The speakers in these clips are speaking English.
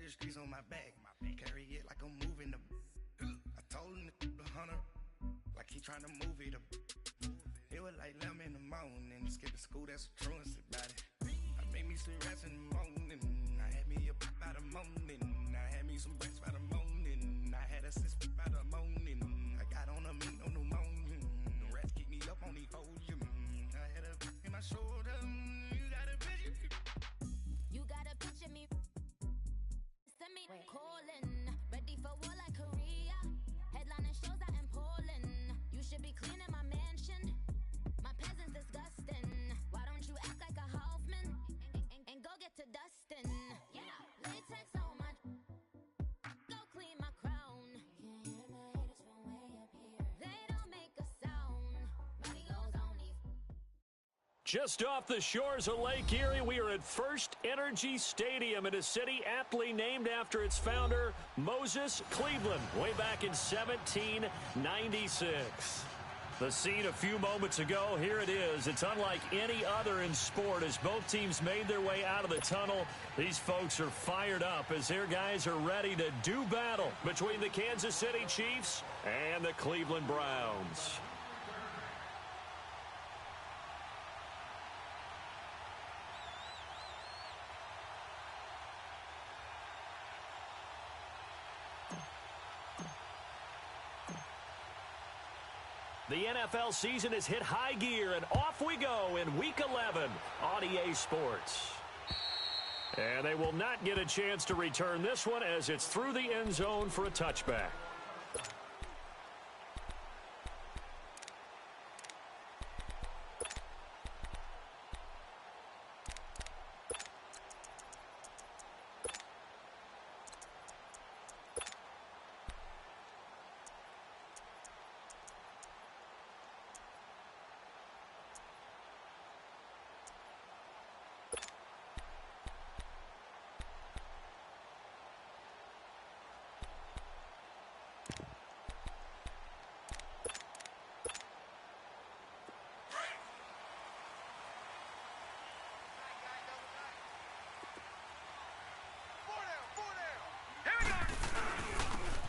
100 streets on my back. Carry it like I'm moving the. I told him to the 100, like he trying to move it up. It was like 11 in the morning, skipping school, that's a truancy about it. I made me some rats in the morning, I had me up by the morning. I had me some breaks by the morning, I had a sis by the morning. I got on a meat on the morning, the rats keep me up on the podium. I had a in my shoulder, you got a picture. You got a picture me, send me calling, ready for war like Korea. Headlining shows out in Poland. You should be cleaning my mansion. My peasants disgusting. Why don't you act like a Hoffman and go get to dustin'? Yeah, latex on my. Go clean my crown. Can't hear my haters from way up here. They don't make a sound. Money goes on these. Just off the shores of Lake Erie, we are at First Energy Stadium in a city aptly named after its founder, Moses Cleveland, way back in 1796. The scene a few moments ago, here it is. It's unlike any other in sport as both teams made their way out of the tunnel. These folks are fired up as their guys are ready to do battle between the Kansas City Chiefs and the Cleveland Browns. The NFL season has hit high gear, and off we go in Week 11 on EA Sports. And they will not get a chance to return this one as it's through the end zone for a touchback.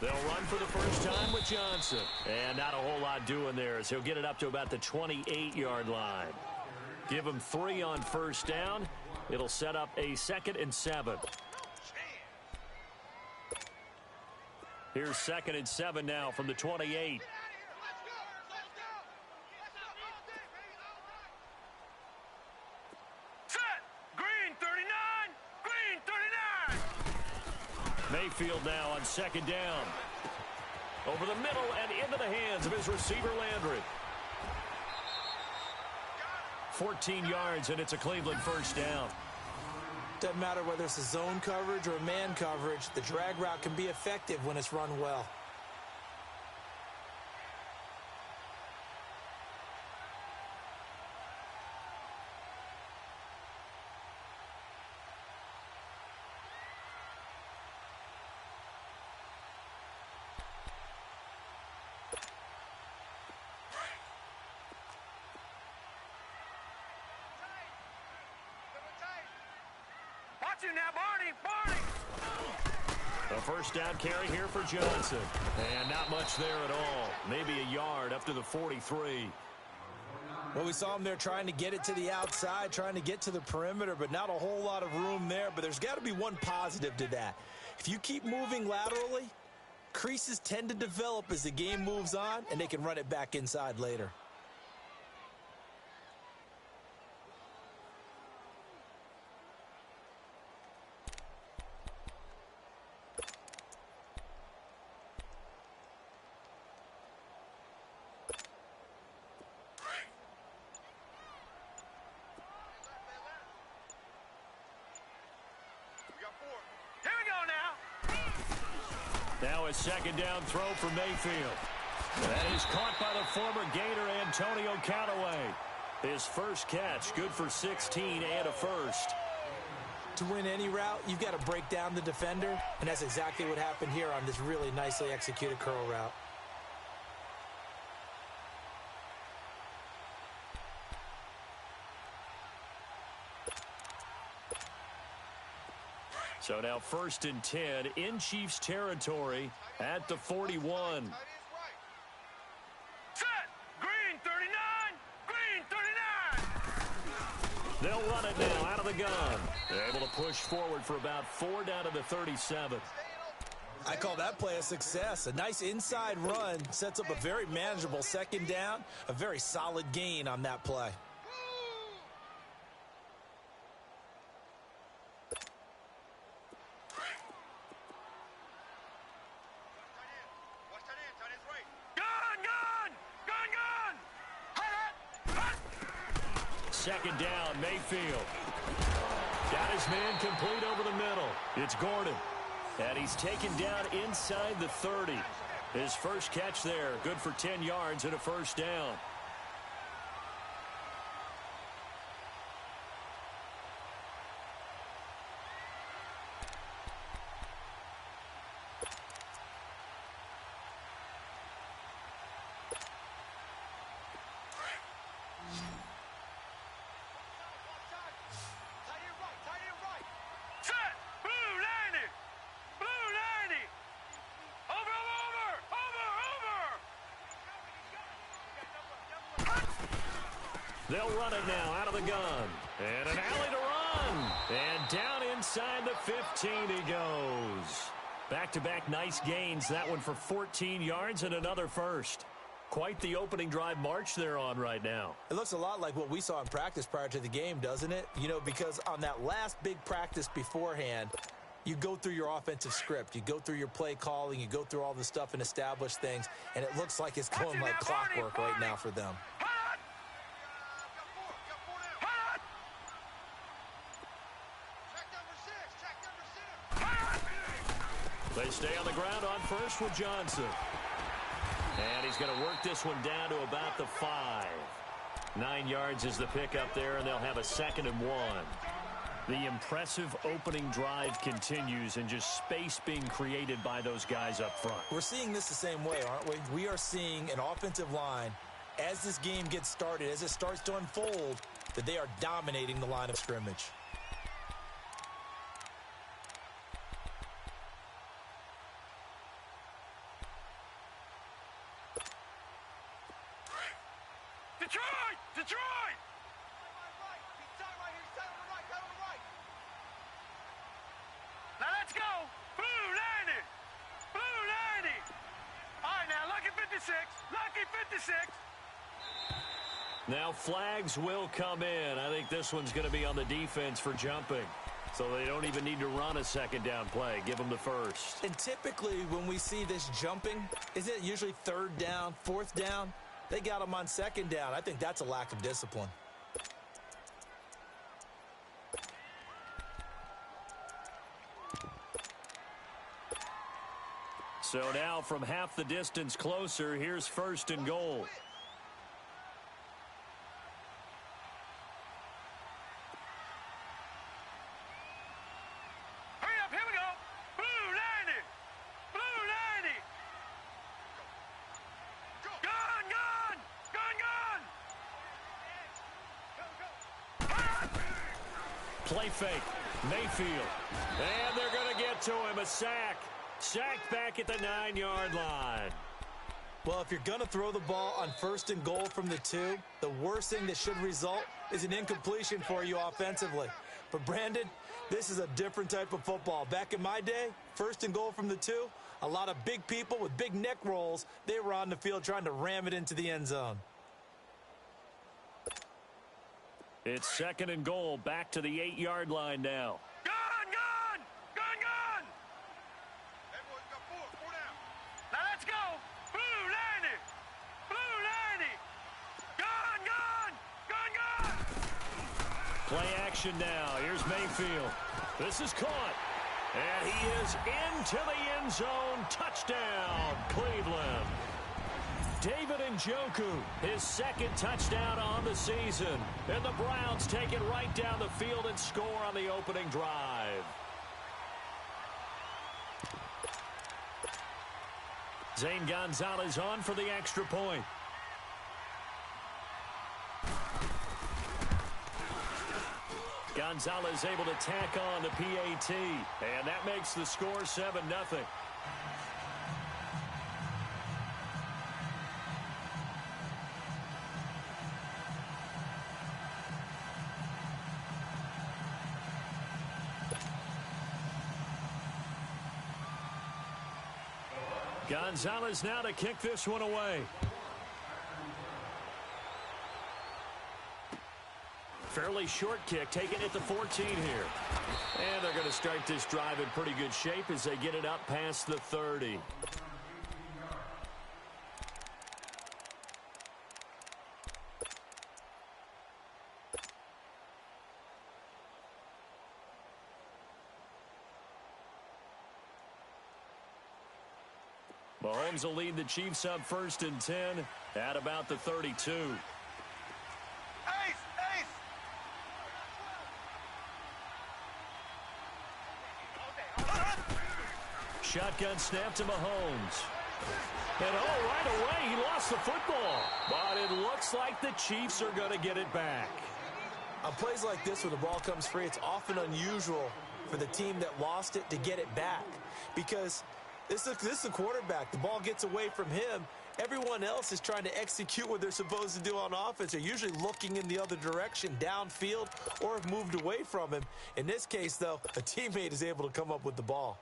They'll run for the first time with Johnson. And not a whole lot doing there as he'll get it up to about the 28-yard line. Give him 3 on first down. It'll set up a 2nd and 7. Here's 2nd and 7 now from the 28. Mayfield now on 2nd down. Over the middle and into the hands of his receiver, Landry. 14 yards, and it's a Cleveland first down. Doesn't matter whether it's a zone coverage or a man coverage, the drag route can be effective when it's run well. Now, Barney! A first down carry here for Johnson. And not much there at all. Maybe a yard up to the 43. Well, we saw him there trying to get it to the outside, trying to get to the perimeter, but not a whole lot of room there. But there's got to be one positive to that. If you keep moving laterally, creases tend to develop as the game moves on, and they can run it back inside later. Now a 2nd down throw for Mayfield. That is caught by the former Gator Antonio Callaway. His first catch, good for 16 and a first. To win any route, you've got to break down the defender, and that's exactly what happened here on this really nicely executed curl route. So now 1st and 10 in Chiefs territory at the 41. Set! Green 39! Green 39! They'll run it now out of the gun. They're able to push forward for about 4 down to the 37. I call that play a success. A nice inside run sets up a very manageable 2nd down, a very solid gain on that play. Second down, Mayfield. Got his man complete over the middle. It's Gordon. And he's taken down inside the 30. His first catch there, good for 10 yards and a 1st down. They'll run it now out of the gun. And an alley to run. And down inside the 15 he goes. Back-to-back nice gains. That one for 14 yards and another 1st. Quite the opening drive march they're on right now. It looks a lot like what we saw in practice prior to the game, doesn't it? You know, because on that last big practice beforehand, you go through your offensive script. You go through your play calling. You go through all the stuff and establish things. And it looks like it's going like clockwork right now for them. They stay on the ground on 1st with Johnson. And he's going to work this one down to about the 5. 9 yards is the pickup there, and they'll have a 2nd and 1. The impressive opening drive continues, and just space being created by those guys up front. We're seeing this the same way, aren't we? We are seeing an offensive line, as this game gets started, as it starts to unfold, that they are dominating the line of scrimmage. Detroit! Detroit! Now let's go! Blue 90! Blue 90! All right, now, lucky 56! Lucky 56! Now flags will come in. I think this one's going to be on the defense for jumping. So they don't even need to run a 2nd down play. Give them the 1st. And typically when we see this jumping, isn't it usually 3rd down, 4th down? They got them on 2nd down. I think that's a lack of discipline. So now from half the distance closer, here's 1st and goal. Hurry up, here we go! Blue 90! Blue 90! Gun, gun! Gun, gun! Play fake. Mayfield. And they're going to get to him. A sack. Sacked back at the 9-yard line. Well, if you're going to throw the ball on 1st and goal from the 2, the worst thing that should result is an incompletion for you offensively. But, Brandon, this is a different type of football. Back in my day, 1st and goal from the 2, a lot of big people with big neck rolls, they were on the field trying to ram it into the end zone. It's 2nd and goal, back to the 8-yard line now. Gun, gun! Gun, gun! Everyone's got four down. Now let's go! Blue 90! Blue 90! Gun, gun! Gun, gun! Play action now. Here's Mayfield. This is caught. And he is into the end zone. Touchdown, Cleveland. David Njoku, his 2nd touchdown on the season. And the Browns take it right down the field and score on the opening drive. Zane Gonzalez on for the extra point. Gonzalez able to tack on the PAT, and that makes the score 7-0. Gonzalez now to kick this one away. Fairly short kick, taken at the 14 here. And they're going to start this drive in pretty good shape as they get it up past the 30. Mahomes will lead the Chiefs up 1st and 10 at about the 32. Shotgun snap to Mahomes. And right away, he lost the football. But it looks like the Chiefs are going to get it back. On plays like this where the ball comes free, it's often unusual for the team that lost it to get it back. Because this is the quarterback. The ball gets away from him. Everyone else is trying to execute what they're supposed to do on offense. They're usually looking in the other direction, downfield, or have moved away from him. In this case, though, a teammate is able to come up with the ball.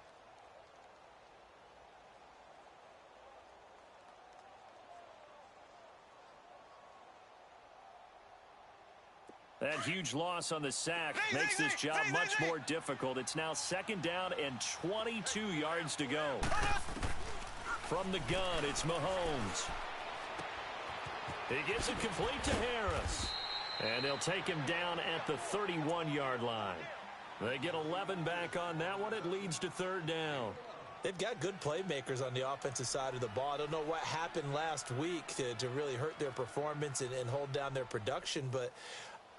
That huge loss on the sack makes this job much more difficult. It's now 2nd down and 22 yards to go. From the gun, it's Mahomes. He gets it complete to Harris. And they'll take him down at the 31-yard line. They get 11 back on that one. It leads to 3rd down. They've got good playmakers on the offensive side of the ball. I don't know what happened last week to really hurt their performance and hold down their production, but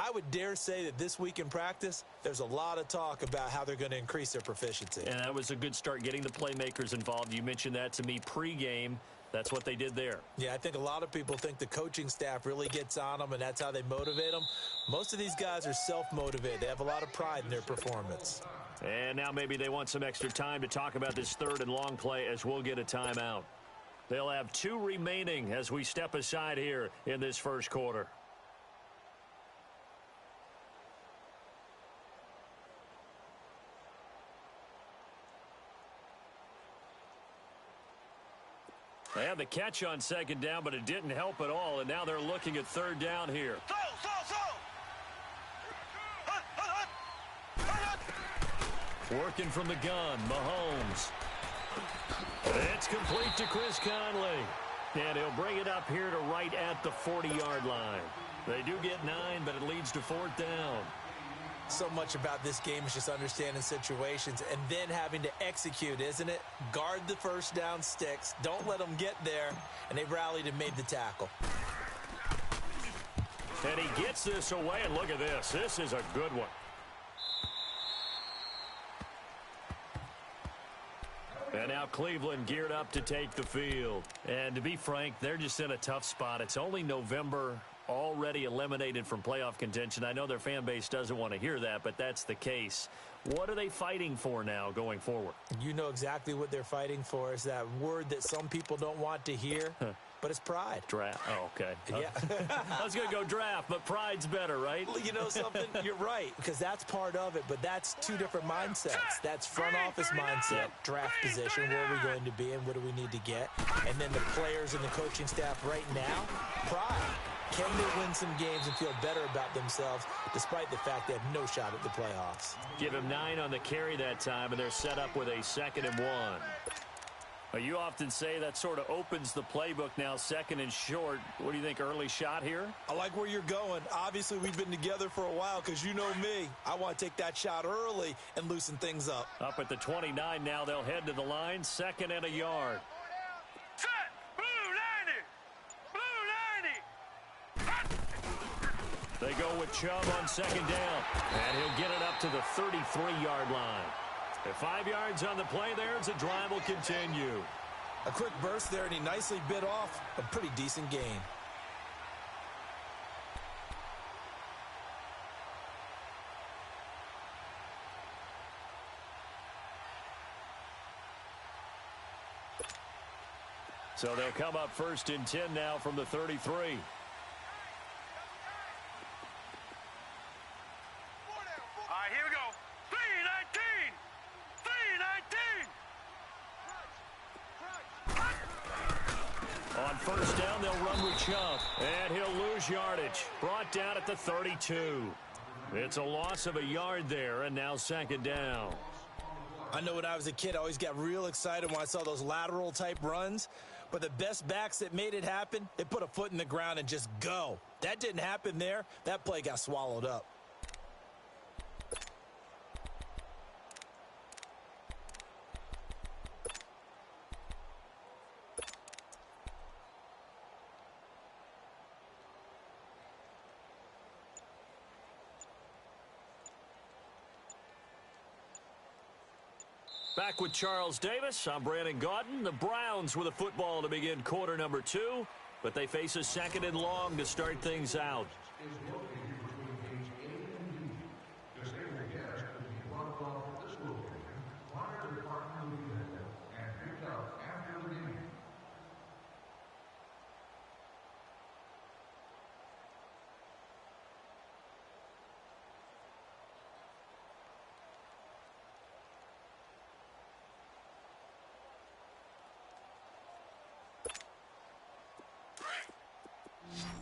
I would dare say that this week in practice, there's a lot of talk about how they're going to increase their proficiency. And that was a good start, getting the playmakers involved. You mentioned that to me pregame. That's what they did there. Yeah, I think a lot of people think the coaching staff really gets on them, and that's how they motivate them. Most of these guys are self-motivated. They have a lot of pride in their performance. And now maybe they want some extra time to talk about this 3rd and long play as we'll get a timeout. They'll have 2 remaining as we step aside here in this 1st quarter. They had the catch on 2nd down, but it didn't help at all, and now they're looking at 3rd down here. Working from the gun, Mahomes. It's complete to Chris Conley. And he'll bring it up here to right at the 40-yard line. They do get 9, but it leads to 4th down. So much about this game is just understanding situations and then having to execute, isn't it? Guard the 1st down sticks. Don't let them get there. And they rallied and made the tackle. And he gets this away, and look at this. This is a good one. And now Cleveland geared up to take the field. And to be frank, they're just in a tough spot. It's only November, already eliminated from playoff contention. I know their fan base doesn't want to hear that, but that's the case. What are they fighting for now going forward? You know exactly what they're fighting for. Is that word that some people don't want to hear, but it's pride. Draft. Oh, okay. Yeah. I was going to go draft, but pride's better, right? You know something? You're right, because that's part of it, but that's 2 different mindsets. That's front office mindset, draft position, where are we going to be and what do we need to get? And then the players and the coaching staff right now, pride. Can they win some games and feel better about themselves despite the fact they have no shot at the playoffs? Give him 9 on the carry that time, and they're set up with a 2nd and 1. Well, you often say that sort of opens the playbook now, 2nd and short. What do you think, early shot here? I like where you're going. Obviously, we've been together for a while because you know me. I want to take that shot early and loosen things up. Up at the 29 now, they'll head to the line, 2nd and a yard. They go with Chubb on 2nd down, and he'll get it up to the 33-yard line. At 5 yards on the play there, the drive will continue. A quick burst there, and he nicely bit off a pretty decent gain. So they'll come up 1st and 10 now from the 33. All right, here we go. 319! 319! On 1st down, they'll run with Chubb, and he'll lose yardage. Brought down at the 32. It's a loss of a yard there, and now 2nd down. I know when I was a kid, I always got real excited when I saw those lateral type runs. But the best backs that made it happen, they put a foot in the ground and just go. That didn't happen there. That play got swallowed up. Back with Charles Davis, I'm Brandon Gaudin. The Browns with a football to begin quarter number 2, but they face a 2nd and long to start things out.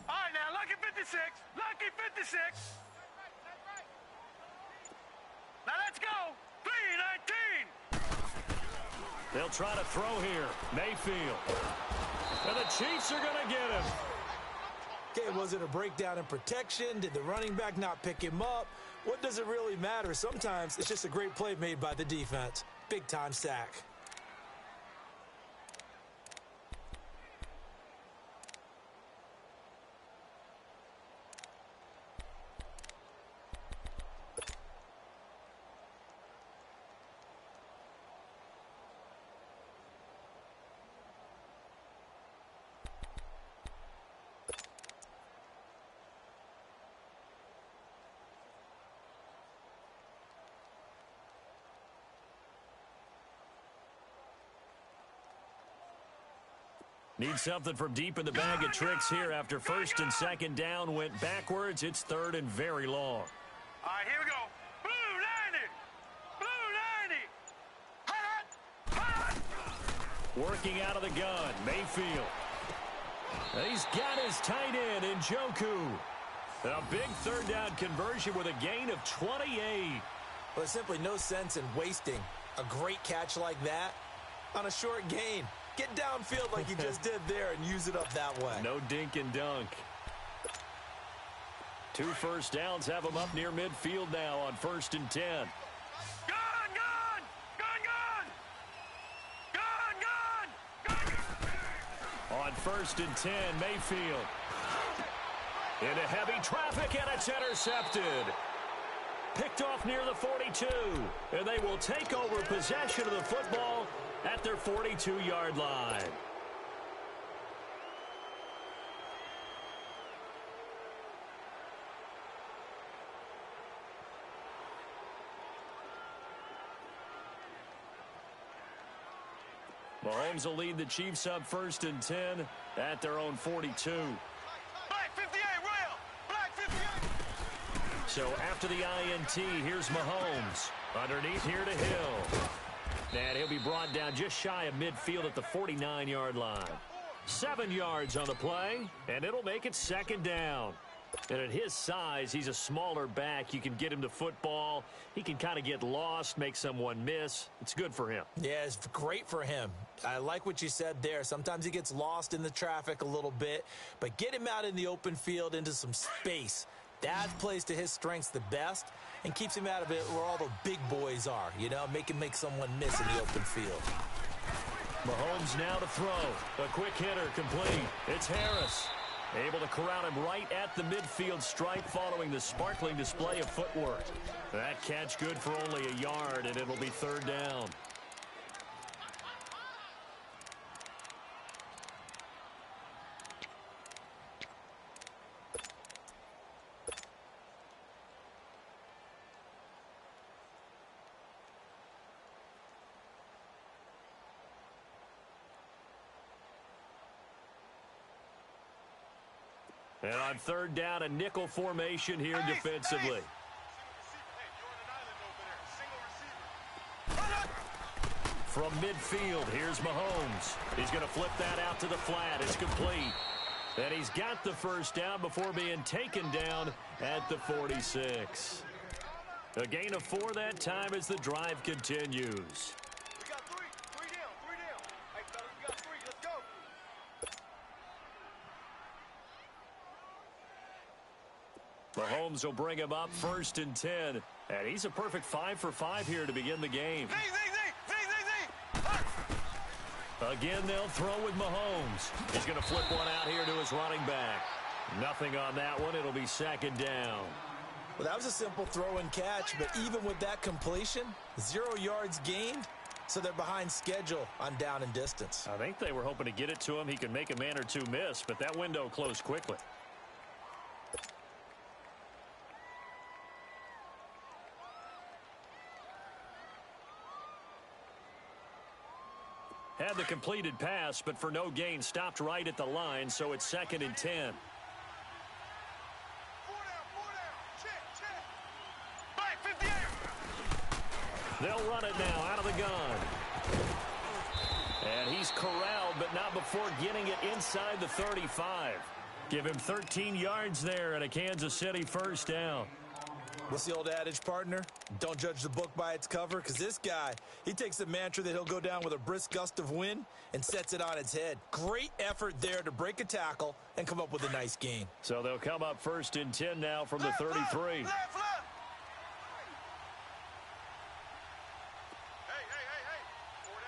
All right, now, lucky 56. Lucky 56. Now, let's go. 319. They'll try to throw here. Mayfield. And the Chiefs are going to get him. Okay, was it a breakdown in protection? Did the running back not pick him up? What does it really matter? Sometimes it's just a great play made by the defense. Big-time sack. Need something from deep in the bag of tricks here after 1st and 2nd down went backwards. It's 3rd and very long. All right, here we go. Blue 90. Blue 90. Hot. Working out of the gun, Mayfield. He's got his tight end in Njoku. A big 3rd down conversion with a gain of 28. Well, there's simply no sense in wasting a great catch like that on a short gain. Get downfield like you just did there and use it up that way. No dink and dunk. 2 first downs have them up near midfield now on 1st and 10. Gun, gun. Gun, gun. Gun, gun. On 1st and 10, Mayfield. Into heavy traffic, and it's intercepted. Picked off near the 42, and they will take over possession of the football at their 42-yard line. Mahomes will lead the Chiefs up 1st and 10 at their own 42. Black 58, Royal. Black 58. So after the INT, here's Mahomes. Underneath here to Hill. And he'll be brought down just shy of midfield at the 49-yard line. 7 yards on the play, and it'll make it 2nd down. And at his size, he's a smaller back. You can get him to football. He can kind of get lost, make someone miss. It's good for him. Yeah, it's great for him. I like what you said there. Sometimes he gets lost in the traffic a little bit, but get him out in the open field into some space. That plays to his strengths the best and keeps him out of it where all the big boys are, you know, make someone miss in the open field. Mahomes now to throw. A quick hitter complete. It's Harris. Able to corral him right at the midfield stripe following the sparkling display of footwork. That catch good for only a yard, and it'll be 3rd down. And on third down, a nickel formation here defensively. From midfield, here's Mahomes. He's going to flip that out to the flat. It's complete. And he's got the first down before being taken down at the 46. A gain of 4 that time as the drive continues. We got three down. Hey, fellas, we got 3. Let's go. Mahomes will bring him up 1st and 10. And he's a perfect 5 for 5 here to begin the game. Again, they'll throw with Mahomes. He's going to flip one out here to his running back. Nothing on that one. It'll be 2nd down. Well, that was a simple throw and catch, but even with that completion, 0 yards gained, so they're behind schedule on down and distance. I think they were hoping to get it to him. He could make a man or two miss, but that window closed quickly. Had the completed pass, but for no gain, stopped right at the line, so it's 2nd and 10. 4 down. Check. Back 58. They'll run it now out of the gun. And he's corralled, but not before getting it inside the 35. Give him 13 yards there and a Kansas City first down. What's the old adage, partner? Don't judge the book by its cover, because this guy, he takes the mantra that he'll go down with a brisk gust of wind and sets it on its head. Great effort there to break a tackle and come up with a nice gain. So they'll come up 1st and 10 now from the 33. Left. Hey. Four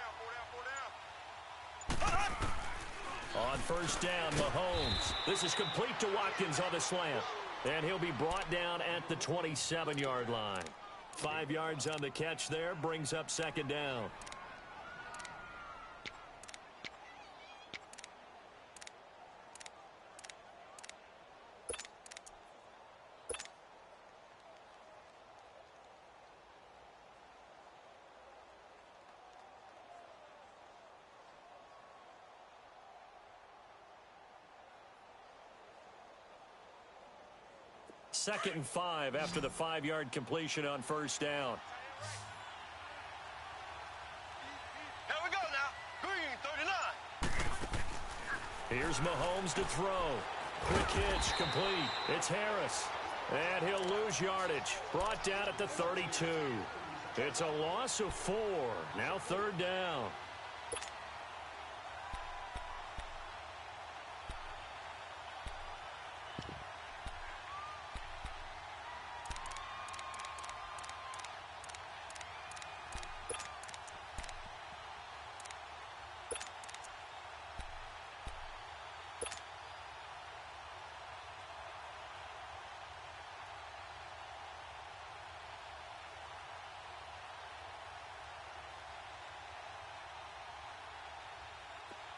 down. On 1st down, Mahomes. This is complete to Watkins on the slant. And he'll be brought down at the 27-yard line. 5 yards on the catch there, brings up 2nd down. Second and 5 after the 5-yard completion on 1st down. Here we go now. Green 39. Here's Mahomes to throw. Quick hitch, complete. It's Harris. And he'll lose yardage. Brought down at the 32. It's a loss of 4. Now 3rd down.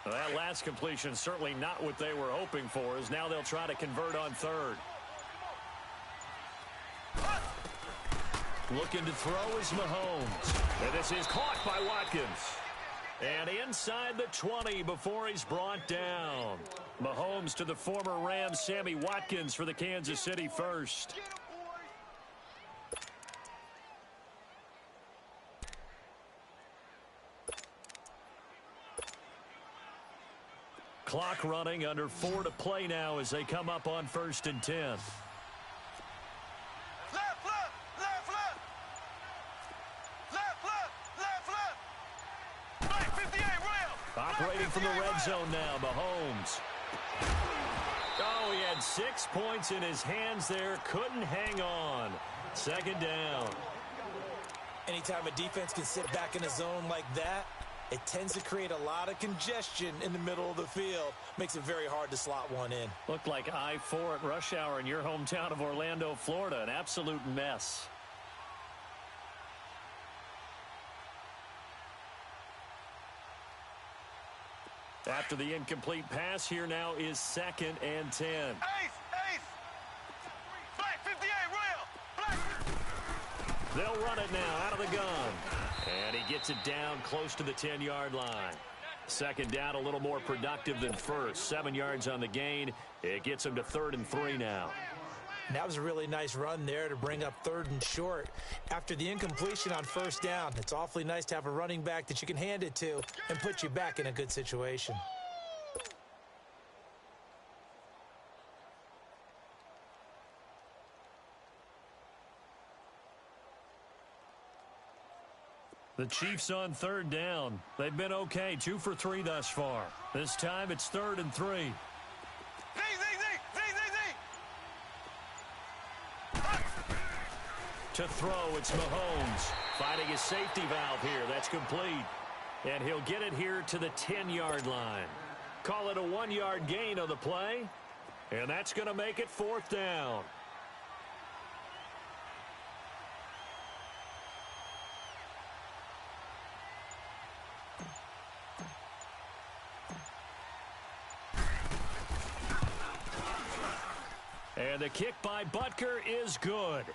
That last completion certainly not what they were hoping for, as now they'll try to convert on 3rd. Looking to throw is Mahomes. And this is caught by Watkins. And inside the 20 before he's brought down. Mahomes to the former Rams, Sammy Watkins, for the Kansas City first. Clock running, under 4 to play now as they come up on 1st and 10. Left. Right, 58, rail. Operating from the red zone now, Mahomes. Oh, he had 6 points in his hands there. Couldn't hang on. 2nd down. Anytime a defense can sit back in a zone like that, it tends to create a lot of congestion in the middle of the field. Makes it very hard to slot one in. Looked like I-4 at rush hour in your hometown of Orlando, Florida. An absolute mess. After the incomplete pass, here now is 2nd and 10. Ace. Flag 58, rail. Flag. They'll run it now out of the gun. And he gets it down close to the 10-yard line. Second down, a little more productive than first. 7 yards on the gain. It gets them to 3rd and 3 now. And that was a really nice run there to bring up 3rd and short. After the incompletion on first down, it's awfully nice to have a running back that you can hand it to and put you back in a good situation. The Chiefs on 3rd down. They've been okay, 2 for 3 thus far. This time it's 3rd and 3. To throw, it's Mahomes. Finding his safety valve here. That's complete. And he'll get it here to the 10-yard line. Call it a 1-yard gain on the play. And that's going to make it 4th down. And the kick by Butker is good.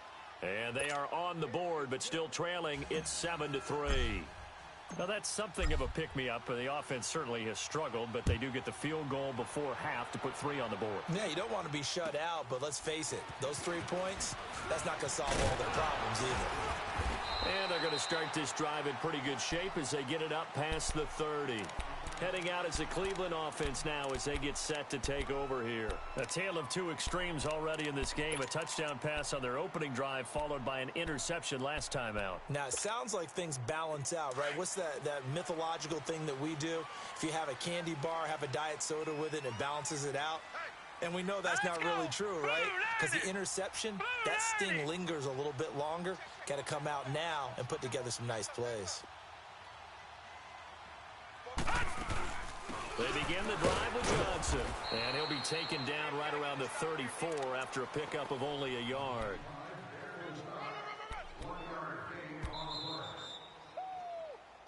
And they are on the board, but still trailing. It's 7-3. Now, that's something of a pick-me-up. The offense certainly has struggled, but they do get the field goal before half to put 3 on the board. Yeah, you don't want to be shut out, but let's face it. Those 3 points, that's not going to solve all their problems either. And they're going to start this drive in pretty good shape as they get it up past the 30. Heading out as the Cleveland offense now as they get set to take over here. A tale of 2 extremes already in this game. A touchdown pass on their opening drive followed by an interception last time out. Now, it sounds like things balance out, right? What's that mythological thing that we do? If you have a candy bar, have a diet soda with it, it balances it out. And we know that's not really true, right? Because the interception, that sting lingers a little bit longer. Got to come out now and put together some nice plays. They begin the drive with Johnson, and he'll be taken down right around the 34 after a pickup of only a yard.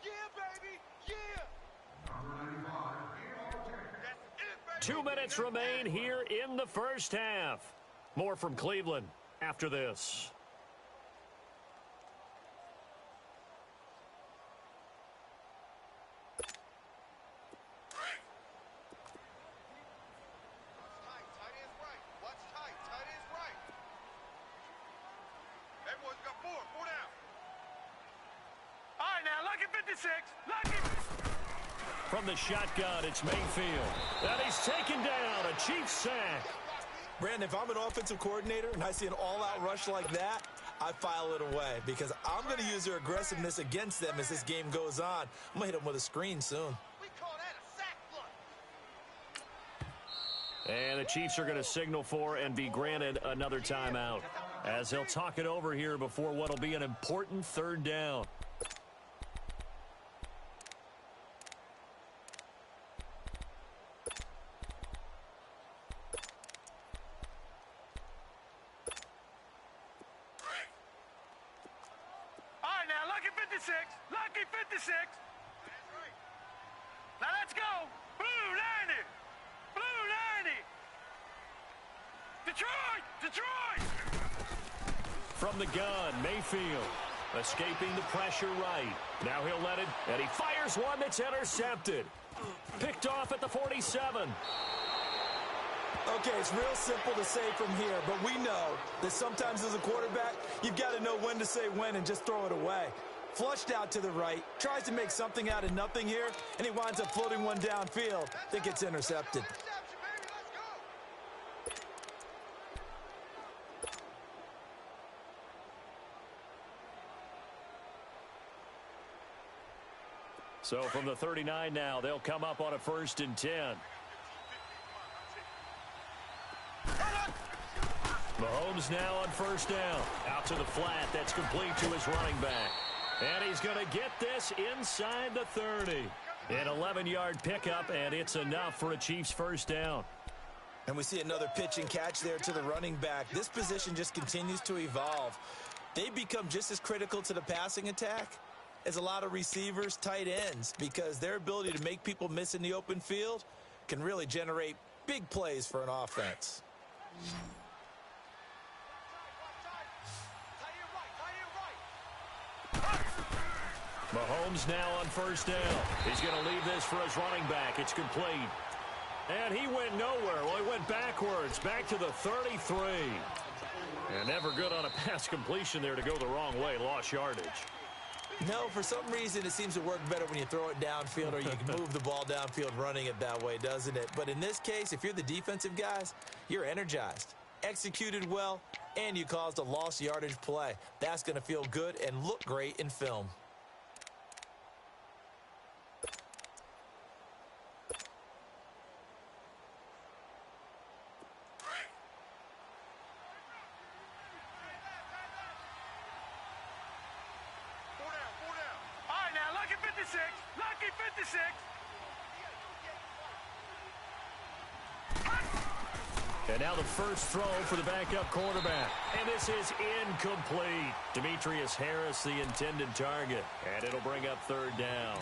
Yeah, baby, yeah. 2 minutes remain here in the first half. More from Cleveland after this. From the shotgun, it's Mayfield. And he's taken down, a Chiefs sack. Brandon, if I'm an offensive coordinator and I see an all-out rush like that, I file it away because I'm going to use their aggressiveness against them as this game goes on. I'm going to hit them with a screen soon. We call that a sack flush. And the Chiefs are going to signal for and be granted another timeout as they'll talk it over here before what will be an important 3rd down. Lucky 56. Now let's go. Blue 90. Blue 90. Detroit. From the gun, Mayfield escaping the pressure right. Now he'll let it, and he fires one that's intercepted. Picked off at the 47. Okay, it's real simple to say from here, but we know that sometimes as a quarterback, you've got to know when to say when and just throw it away. Flushed out to the right, tries to make something out of nothing here, and he winds up floating one downfield that gets intercepted. So from the 39 now, they'll come up on a 1st and 10. Mahomes now on 1st down. Out to the flat. That's complete to his running back. And he's going to get this inside the 30. An 11-yard pickup, and it's enough for a Chiefs 1st down. And we see another pitch and catch there to the running back. This position just continues to evolve. They become just as critical to the passing attack as a lot of receivers, tight ends, because their ability to make people miss in the open field can really generate big plays for an offense. Mahomes now on first down. He's going to leave this for his running back. It's complete. And he went nowhere. Well, he went backwards, back to the 33. And never good on a pass completion there to go the wrong way. Lost yardage. No, for some reason it seems to work better when you throw it downfield or you can move the ball downfield running it that way, doesn't it? But in this case, if you're the defensive guys, you're energized, executed well, and you caused a lost yardage play. That's going to feel good and look great in film. Lucky 56. And now the first throw for the backup quarterback. And this is incomplete. Demetrius Harris, the intended target. And it'll bring up third down.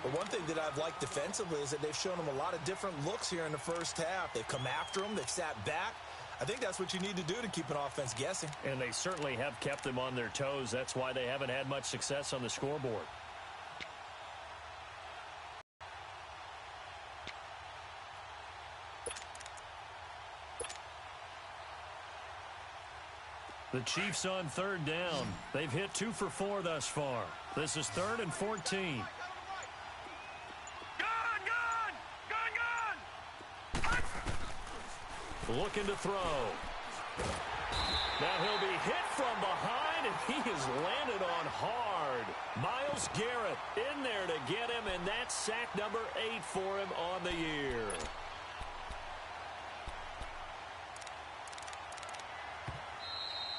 But one thing that I've liked defensively is that they've shown them a lot of different looks here in the first half. They've come after them. They've sat back. I think that's what you need to do to keep an offense guessing. And they certainly have kept them on their toes. That's why they haven't had much success on the scoreboard. The Chiefs on third down. They've hit 2 for 4 thus far. This is 3rd and 14. Looking to throw. Now he'll be hit from behind, and he has landed on hard. Myles Garrett in there to get him, and that's sack number 8 for him on the year.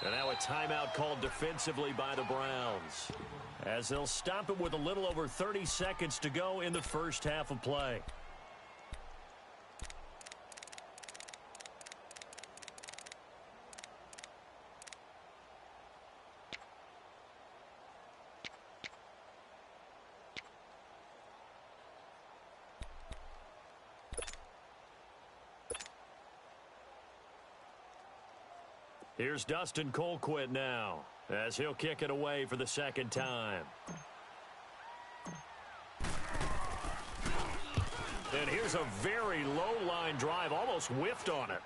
And now a timeout called defensively by the Browns, as they'll stop it with a little over 30 seconds to go in the first half of play. Here's Dustin Colquitt now, as he'll kick it away for the second time. And here's a very low-line drive, almost whiffed on it.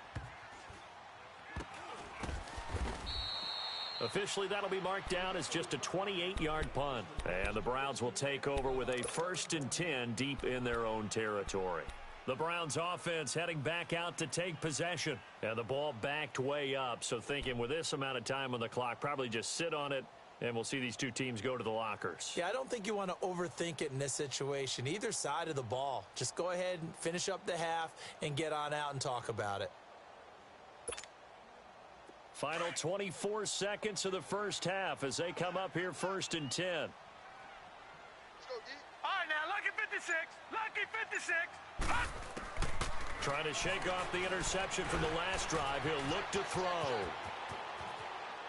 Officially, that'll be marked down as just a 28-yard punt. And the Browns will take over with a 1st and 10 deep in their own territory. The Browns offense heading back out to take possession. And the ball backed way up. So thinking with this amount of time on the clock, probably just sit on it, and we'll see these two teams go to the lockers. Yeah, I don't think you want to overthink it in this situation. Either side of the ball. Just go ahead and finish up the half and get on out and talk about it. Final 24 seconds of the first half as they come up here 1st and 10. Let's go, D. All right, now, lucky 56. Lucky 56. Trying to shake off the interception from the last drive. He'll look to throw.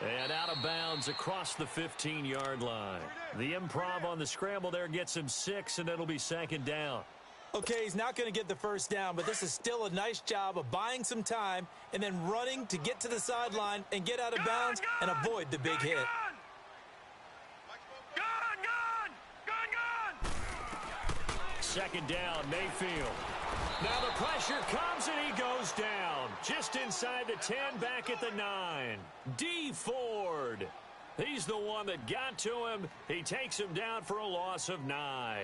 And out of bounds across the 15-yard line. The improv on the scramble there gets him 6, and it'll be 2nd down. Okay, he's not going to get the first down, but this is still a nice job of buying some time and then running to get to the sideline and get out of bounds and avoid the big hit. Second down, Mayfield. Now the pressure comes and he goes down. Just inside the 10, back at the 9. D. Ford. He's the one that got to him. He takes him down for a loss of 9.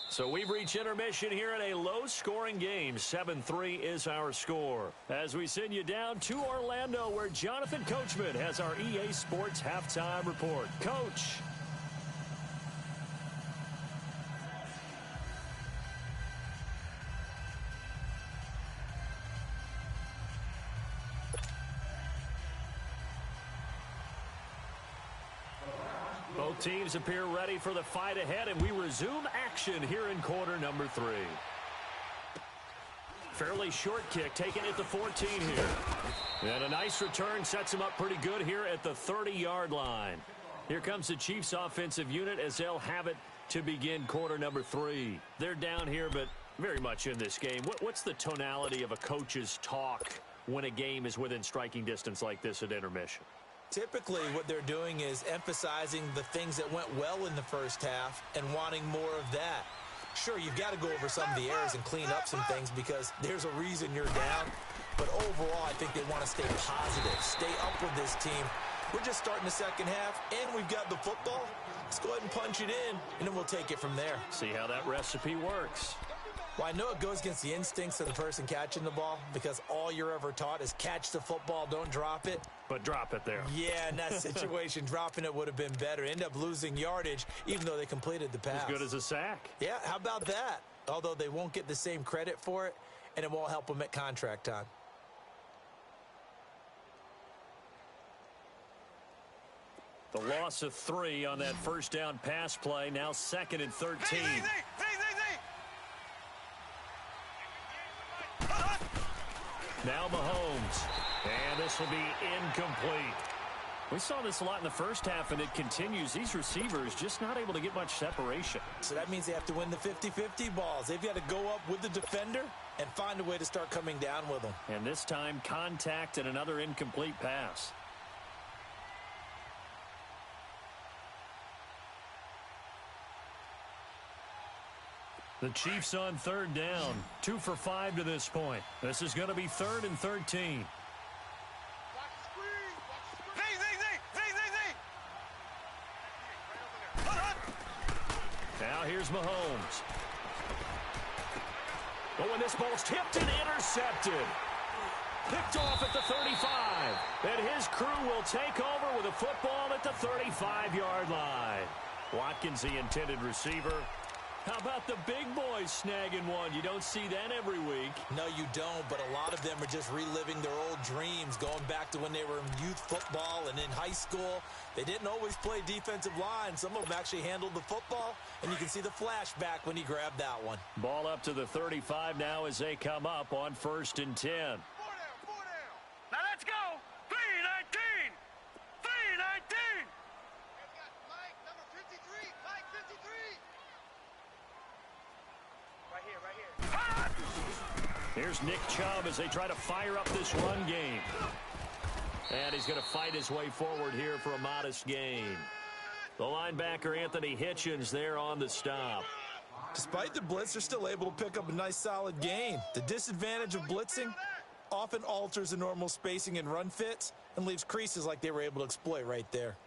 So we've reached intermission here in a low-scoring game. 7-3 is our score. As we send you down to Orlando, where Jonathan Coachman has our EA Sports Halftime Report. Coach. Both teams appear ready for the fight ahead, and we resume action here in quarter number 3. Fairly short kick taken at the 14 here. And a nice return sets him up pretty good here at the 30-yard line. Here comes the Chiefs offensive unit as they'll have it to begin quarter number 3. They're down here, but very much in this game. What's the tonality of a coach's talk when a game is within striking distance like this at intermission? Typically, what they're doing is emphasizing the things that went well in the first half and wanting more of that. Sure, you've got to go over some of the errors and clean up some things because there's a reason you're down. But overall, I think they want to stay positive, stay up with this team. We're just starting the second half, and we've got the football. Let's go ahead and punch it in, and then we'll take it from there. See how that recipe works. Well, I know it goes against the instincts of the person catching the ball because all you're ever taught is catch the football, don't drop it. But drop it there. Yeah, in that situation, dropping it would have been better. End up losing yardage, even though they completed the pass. As good as a sack. Yeah, how about that? Although they won't get the same credit for it, and it won't help them at contract time. The loss of 3 on that first down pass play. Now 2nd and 13. Now Mahomes. And this will be incomplete. We saw this a lot in the first half, and it continues. These receivers just not able to get much separation. So that means they have to win the 50-50 balls. They've got to go up with the defender and find a way to start coming down with them. And this time, contact and another incomplete pass. The Chiefs on 3rd down. 2 for 5 to this point. This is going to be 3rd and 13. Now here's Mahomes. Oh, and this ball's tipped and intercepted. Picked off at the 35. And his crew will take over with a football at the 35-yard line. Watkins, the intended receiver. How about the big boys snagging one? You don't see that every week. No, you don't, but a lot of them are just reliving their old dreams, going back to when they were in youth football and in high school. They didn't always play defensive line. Some of them actually handled the football, and you can see the flashback when he grabbed that one. Ball up to the 35 now as they come up on 1st and 10. 4 down. Now let's go. 3-19. 3-19. Mike, number 53. Mike, 53. Right here. Here's Nick Chubb as they try to fire up this run game. And he's going to fight his way forward here for a modest gain. The linebacker, Anthony Hitchens, there on the stop. Despite the blitz, they're still able to pick up a nice, solid gain. The disadvantage of blitzing often alters the normal spacing and run fits and leaves creases like they were able to exploit right there.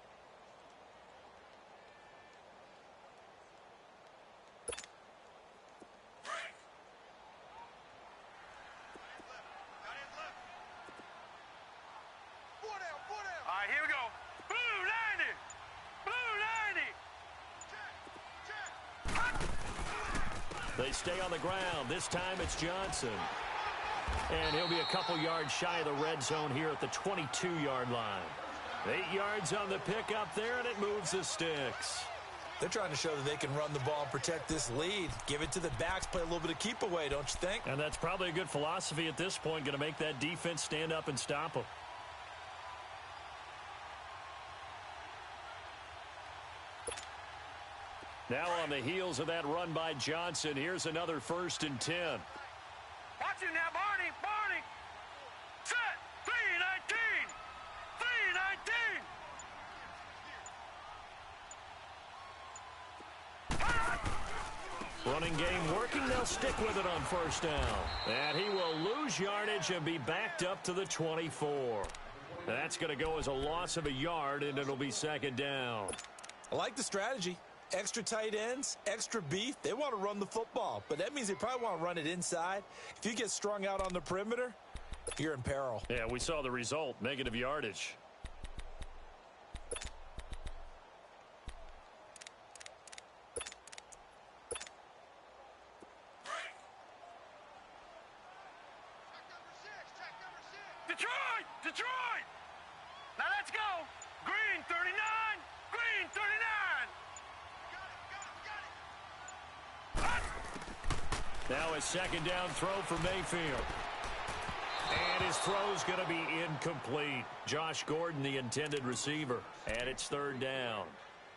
They stay on the ground. This time it's Johnson. And he'll be a couple yards shy of the red zone here at the 22-yard line. 8 yards on the pickup there, and it moves the sticks. They're trying to show that they can run the ball and protect this lead. Give it to the backs, play a little bit of keep away, don't you think? And that's probably a good philosophy at this point, going to make that defense stand up and stop them. Now on the heels of that run by Johnson, here's another 1st and 10. Watch it now, Barney. Barney. Set. 3-19. 3-19. Running game working. They'll stick with it on 1st down. And he will lose yardage and be backed up to the 24. That's going to go as a loss of a yard, and it'll be 2nd down. I like the strategy. Extra tight ends, extra beef. They want to run the football, but that means they probably want to run it inside. If you get strung out on the perimeter, you're in peril. Yeah, we saw the result, negative yardage. Detroit! Detroit! Now let's go! Green 39! Green 39! Now a 2nd down throw for Mayfield. And his throw's going to be incomplete. Josh Gordon, the intended receiver. And it's 3rd down.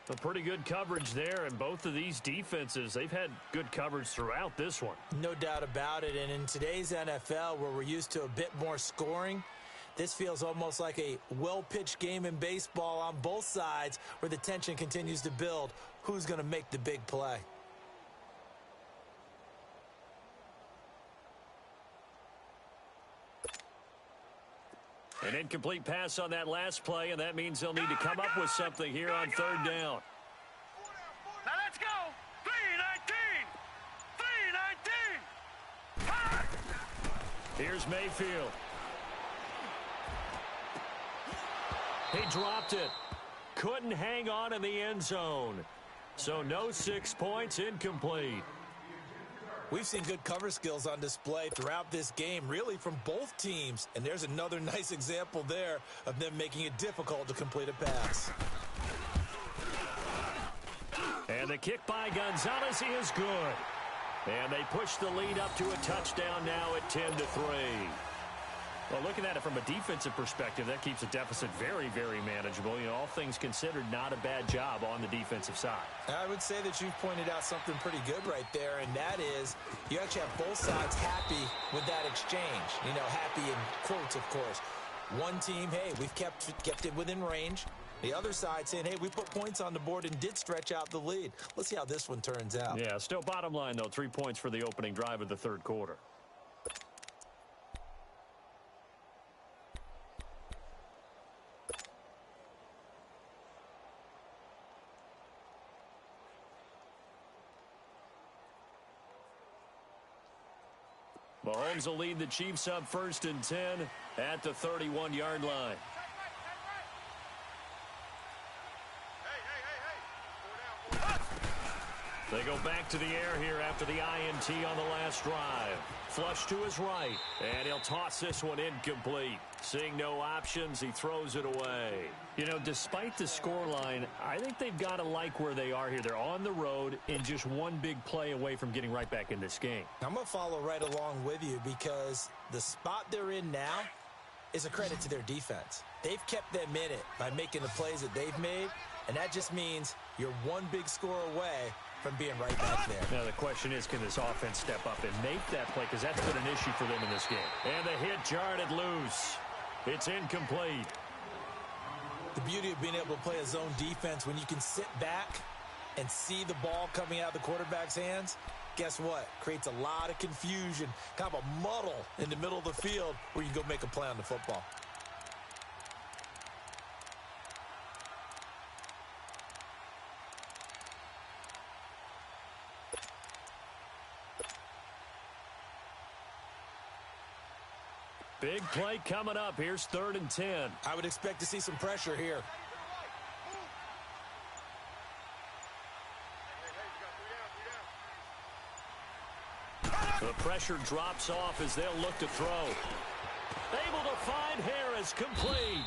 A pretty good coverage there, and both of these defenses, they've had good coverage throughout this one. No doubt about it, and in today's NFL, where we're used to a bit more scoring, This feels almost like a well-pitched game in baseball on both sides where the tension continues to build. Who's going to make the big play? An incomplete pass on that last play, and that means they'll need to come up with something here on third down. Now let's go. 3-19. 3-19. Here's Mayfield. He dropped it. Couldn't hang on in the end zone. So no 6 points, incomplete. We've seen good cover skills on display throughout this game, really from both teams. And there's another nice example there of them making it difficult to complete a pass. And the kick by Gonzalez is good. And they push the lead up to a touchdown now at 10-3. Well, looking at it from a defensive perspective, that keeps the deficit very, very manageable. You know, all things considered, not a bad job on the defensive side. I would say that you've pointed out something pretty good right there, and that is you actually have both sides happy with that exchange. You know, happy in quotes, of course. One team, hey, we've kept it within range. The other side saying, hey, we put points on the board and did stretch out the lead. Let's see how this one turns out. Yeah, still bottom line, though, 3 points for the opening drive of the third quarter. Mahomes will lead the Chiefs up 1st and 10 at the 31-yard line. They go back to the air here after the INT on the last drive. Flush to his right, and he'll toss this one incomplete. Seeing no options, he throws it away. You know, despite the scoreline, I think they've got to like where they are here. They're on the road and just one big play away from getting right back in this game. I'm going to follow right along with you because the spot they're in now is a credit to their defense. They've kept them in it by making the plays that they've made, and that just means you're one big score away from being right back there. Now the question is, can this offense step up and make that play? Because that's been an issue for them in this game. And the hit jarred it loose. It's incomplete. The beauty of being able to play a zone defense when you can sit back and see the ball coming out of the quarterback's hands, guess what? Creates a lot of confusion, kind of a muddle in the middle of the field where you can go make a play on the football. Big play coming up. Here's 3rd and 10. I would expect to see some pressure here. The pressure drops off as they'll look to throw. Able to find Harris, complete.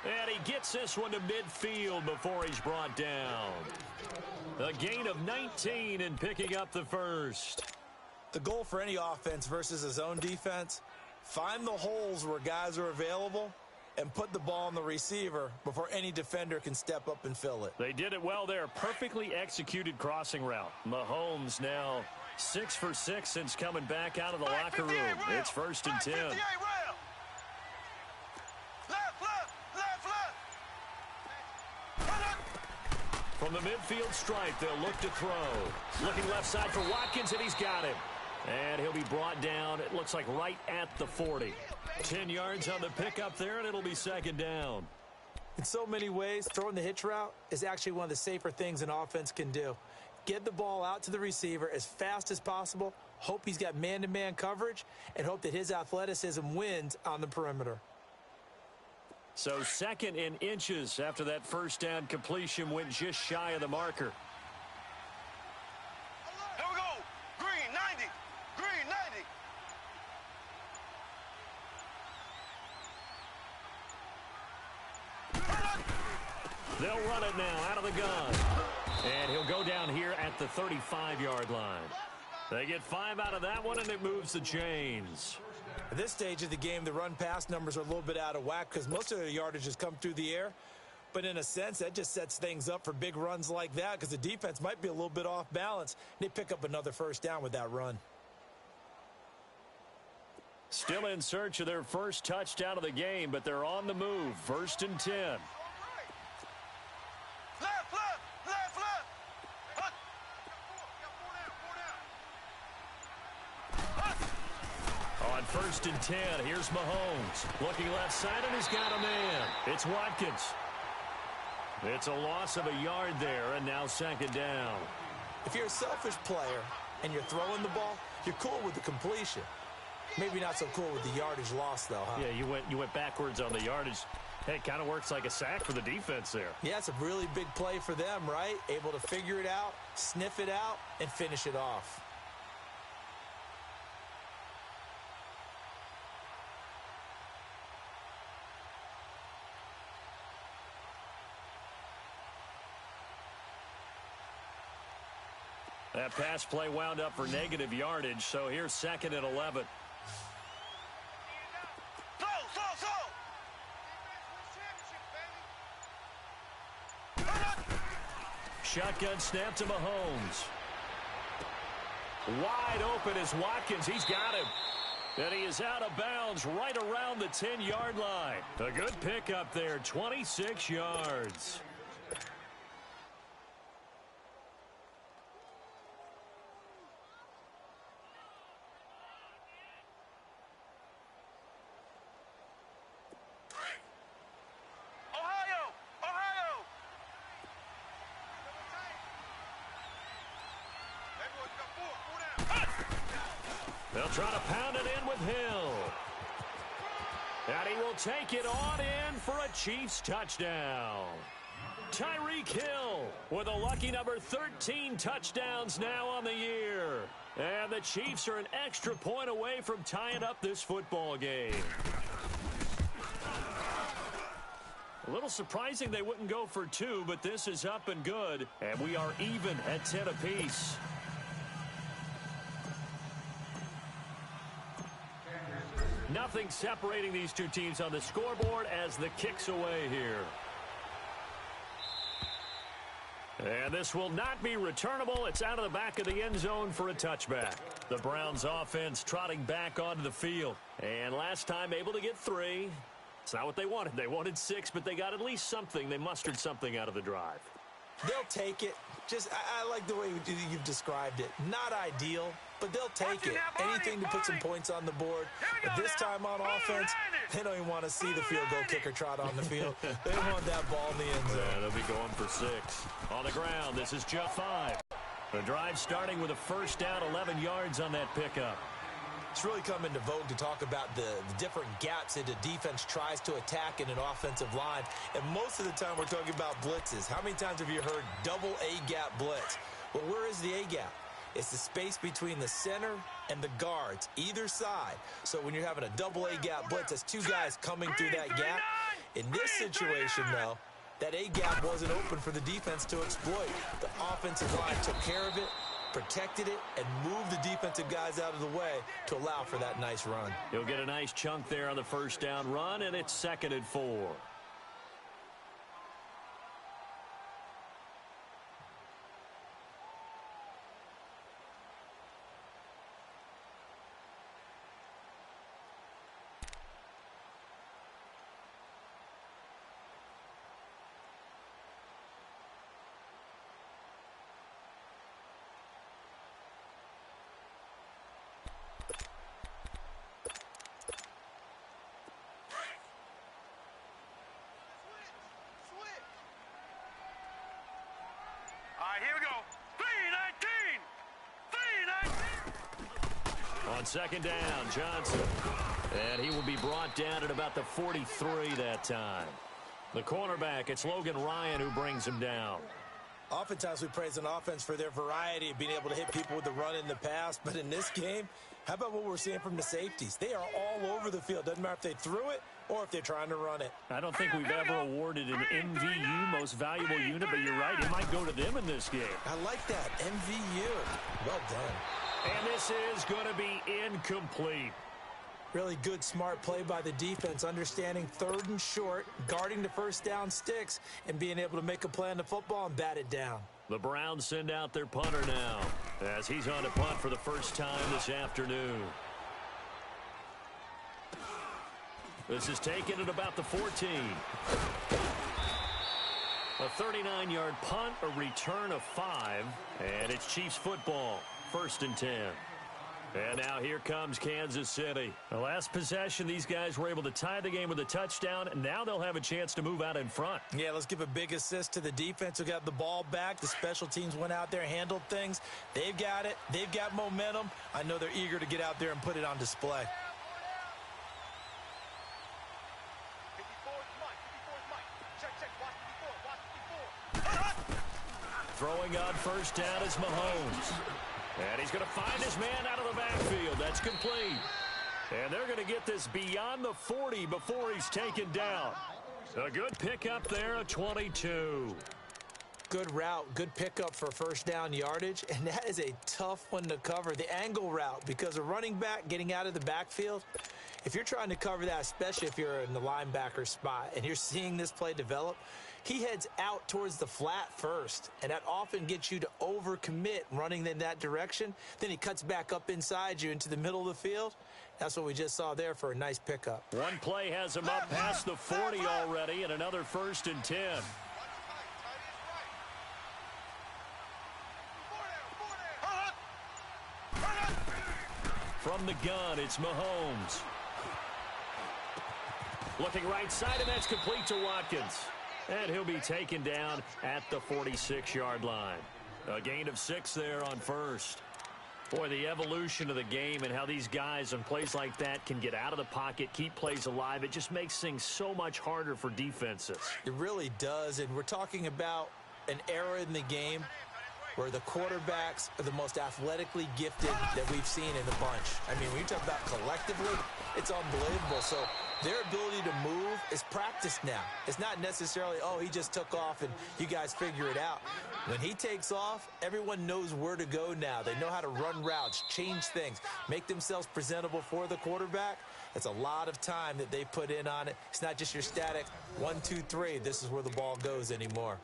And he gets this one to midfield before he's brought down. A gain of 19 and picking up the first. The goal for any offense versus a zone defense, find the holes where guys are available and put the ball on the receiver before any defender can step up and fill it. They did it well there. Perfectly executed crossing route. Mahomes now 6 for 6 since coming back out of the locker room. It's 1st and 10. From the midfield stripe, they'll look to throw. Looking left side for Watkins, and he's got him. And he'll be brought down, it looks like right at the 40. 10 yards on the pickup there, and it'll be 2nd down. In so many ways, throwing the hitch route is actually one of the safer things an offense can do. Get the ball out to the receiver as fast as possible, hope he's got man-to-man coverage, and hope that his athleticism wins on the perimeter. So 2nd and inches after that first down completion went just shy of the marker. Here we go. Green 90. Green 90. They'll run it now out of the gun. And he'll go down here at the 35-yard line. They get 5 out of that one, and it moves the chains. At this stage of the game, the run-pass numbers are a little bit out of whack because most of the yardage has come through the air. But in a sense, that just sets things up for big runs like that because the defense might be a little bit off balance. They pick up another first down with that run. Still in search of their first touchdown of the game, but they're on the move. 1st and 10. Left, left, left, left. Hunt. On 1st and 10, here's Mahomes. Looking left side, and he's got a man. It's Watkins. It's a loss of a yard there, and now 2nd down. If you're a selfish player and you're throwing the ball, you're cool with the completion. Maybe not so cool with the yardage loss, though, huh? Yeah, you went backwards on the yardage. Hey, it kind of works like a sack for the defense there. Yeah, it's a really big play for them, right? Able to figure it out, sniff it out, and finish it off. That pass play wound up for negative yardage, so here's 2nd and 11. Shotgun snap to Mahomes. Wide open is Watkins. He's got him. And he is out of bounds right around the 10-yard line. A good pickup there, 26 yards. They'll try to pound it in with Hill. And he will take it on in for a Chiefs touchdown. Tyreek Hill with a lucky number 13 touchdowns now on the year. And the Chiefs are an extra point away from tying up this football game. A little surprising they wouldn't go for 2, but this is up and good. And we are even at 10 apiece. Nothing separating these two teams on the scoreboard as the kick's away here. And this will not be returnable. It's out of the back of the end zone for a touchback. The Browns offense trotting back onto the field. And last time able to get 3. It's not what they wanted. They wanted 6, but they got at least something. They mustered something out of the drive. They'll take it. I like the way you've described it. Not ideal, but they'll take it. Anything to put some points on the board. But this time on offense, they don't even want to see the field goal kicker trot on the field. They want that ball in the end zone. Yeah, they'll be going for 6. On the ground, this is just 5. The drive starting with a first down, 11 yards on that pickup. It's really come into vogue to talk about the different gaps that the defense tries to attack in an offensive line. And most of the time we're talking about blitzes. How many times have you heard double A-gap blitz? Well, where is the A-gap? It's the space between the center and the guards, either side. So when you're having a double A-gap blitz, that's 2 guys coming through that gap. In this situation, though, that A-gap wasn't open for the defense to exploit. The offensive line took care of it, protected it, and moved the defensive guys out of the way to allow for that nice run. He'll get a nice chunk there on the first down run, and it's 2nd and 4. Here we go. 3-19. 3-19. On 2nd down, Johnson. And he will be brought down at about the 43 that time. The cornerback, it's Logan Ryan who brings him down. Oftentimes we praise an offense for their variety of being able to hit people with the run in the pass. But in this game, how about what we're seeing from the safeties? They are all over the field. Doesn't matter if they threw it or if they're trying to run it. I don't think we've ever awarded an MVU, most valuable unit, but you're right, it might go to them in this game. I like that, MVU. Well done. And this is going to be incomplete. Really good, smart play by the defense, understanding 3rd and short, guarding the first down sticks, and being able to make a play on the football and bat it down. The Browns send out their punter now, as he's on to punt for the first time this afternoon. This is taken at about the 14. A 39-yard punt, a return of 5, and it's Chiefs football, 1st and 10. And now here comes Kansas City. The last possession, these guys were able to tie the game with a touchdown, and now they'll have a chance to move out in front. Yeah, let's give a big assist to the defense who got the ball back. The special teams went out there, handled things. They've got it. They've got momentum. I know they're eager to get out there and put it on display. Throwing on 1st down is Mahomes. And he's going to find his man out of the backfield. That's complete. And they're going to get this beyond the 40 before he's taken down. A good pickup there, a 22. Good route, good pickup for 1st down yardage, and that is a tough one to cover. The angle route, because a running back getting out of the backfield, if you're trying to cover that, especially if you're in the linebacker spot and you're seeing this play develop, he heads out towards the flat first, and that often gets you to overcommit running in that direction. Then he cuts back up inside you into the middle of the field. That's what we just saw there for a nice pickup. One play has him up past the 40 already, and another 1st and 10. From the gun, it's Mahomes. Looking right side, and that's complete to Watkins. And he'll be taken down at the 46-yard line. A gain of 6 there on 1st. Boy, the evolution of the game and how these guys on plays like that can get out of the pocket, keep plays alive, it just makes things so much harder for defenses. It really does, and we're talking about an era in the game where the quarterbacks are the most athletically gifted that we've seen in the bunch. I mean, when you talk about collectively, it's unbelievable. So their ability to move is practiced now. It's not necessarily, oh, he just took off and you guys figure it out. When he takes off, everyone knows where to go now. They know how to run routes, change things, make themselves presentable for the quarterback. It's a lot of time that they put in on it. It's not just your static 1, 2, 3. This is where the ball goes anymore.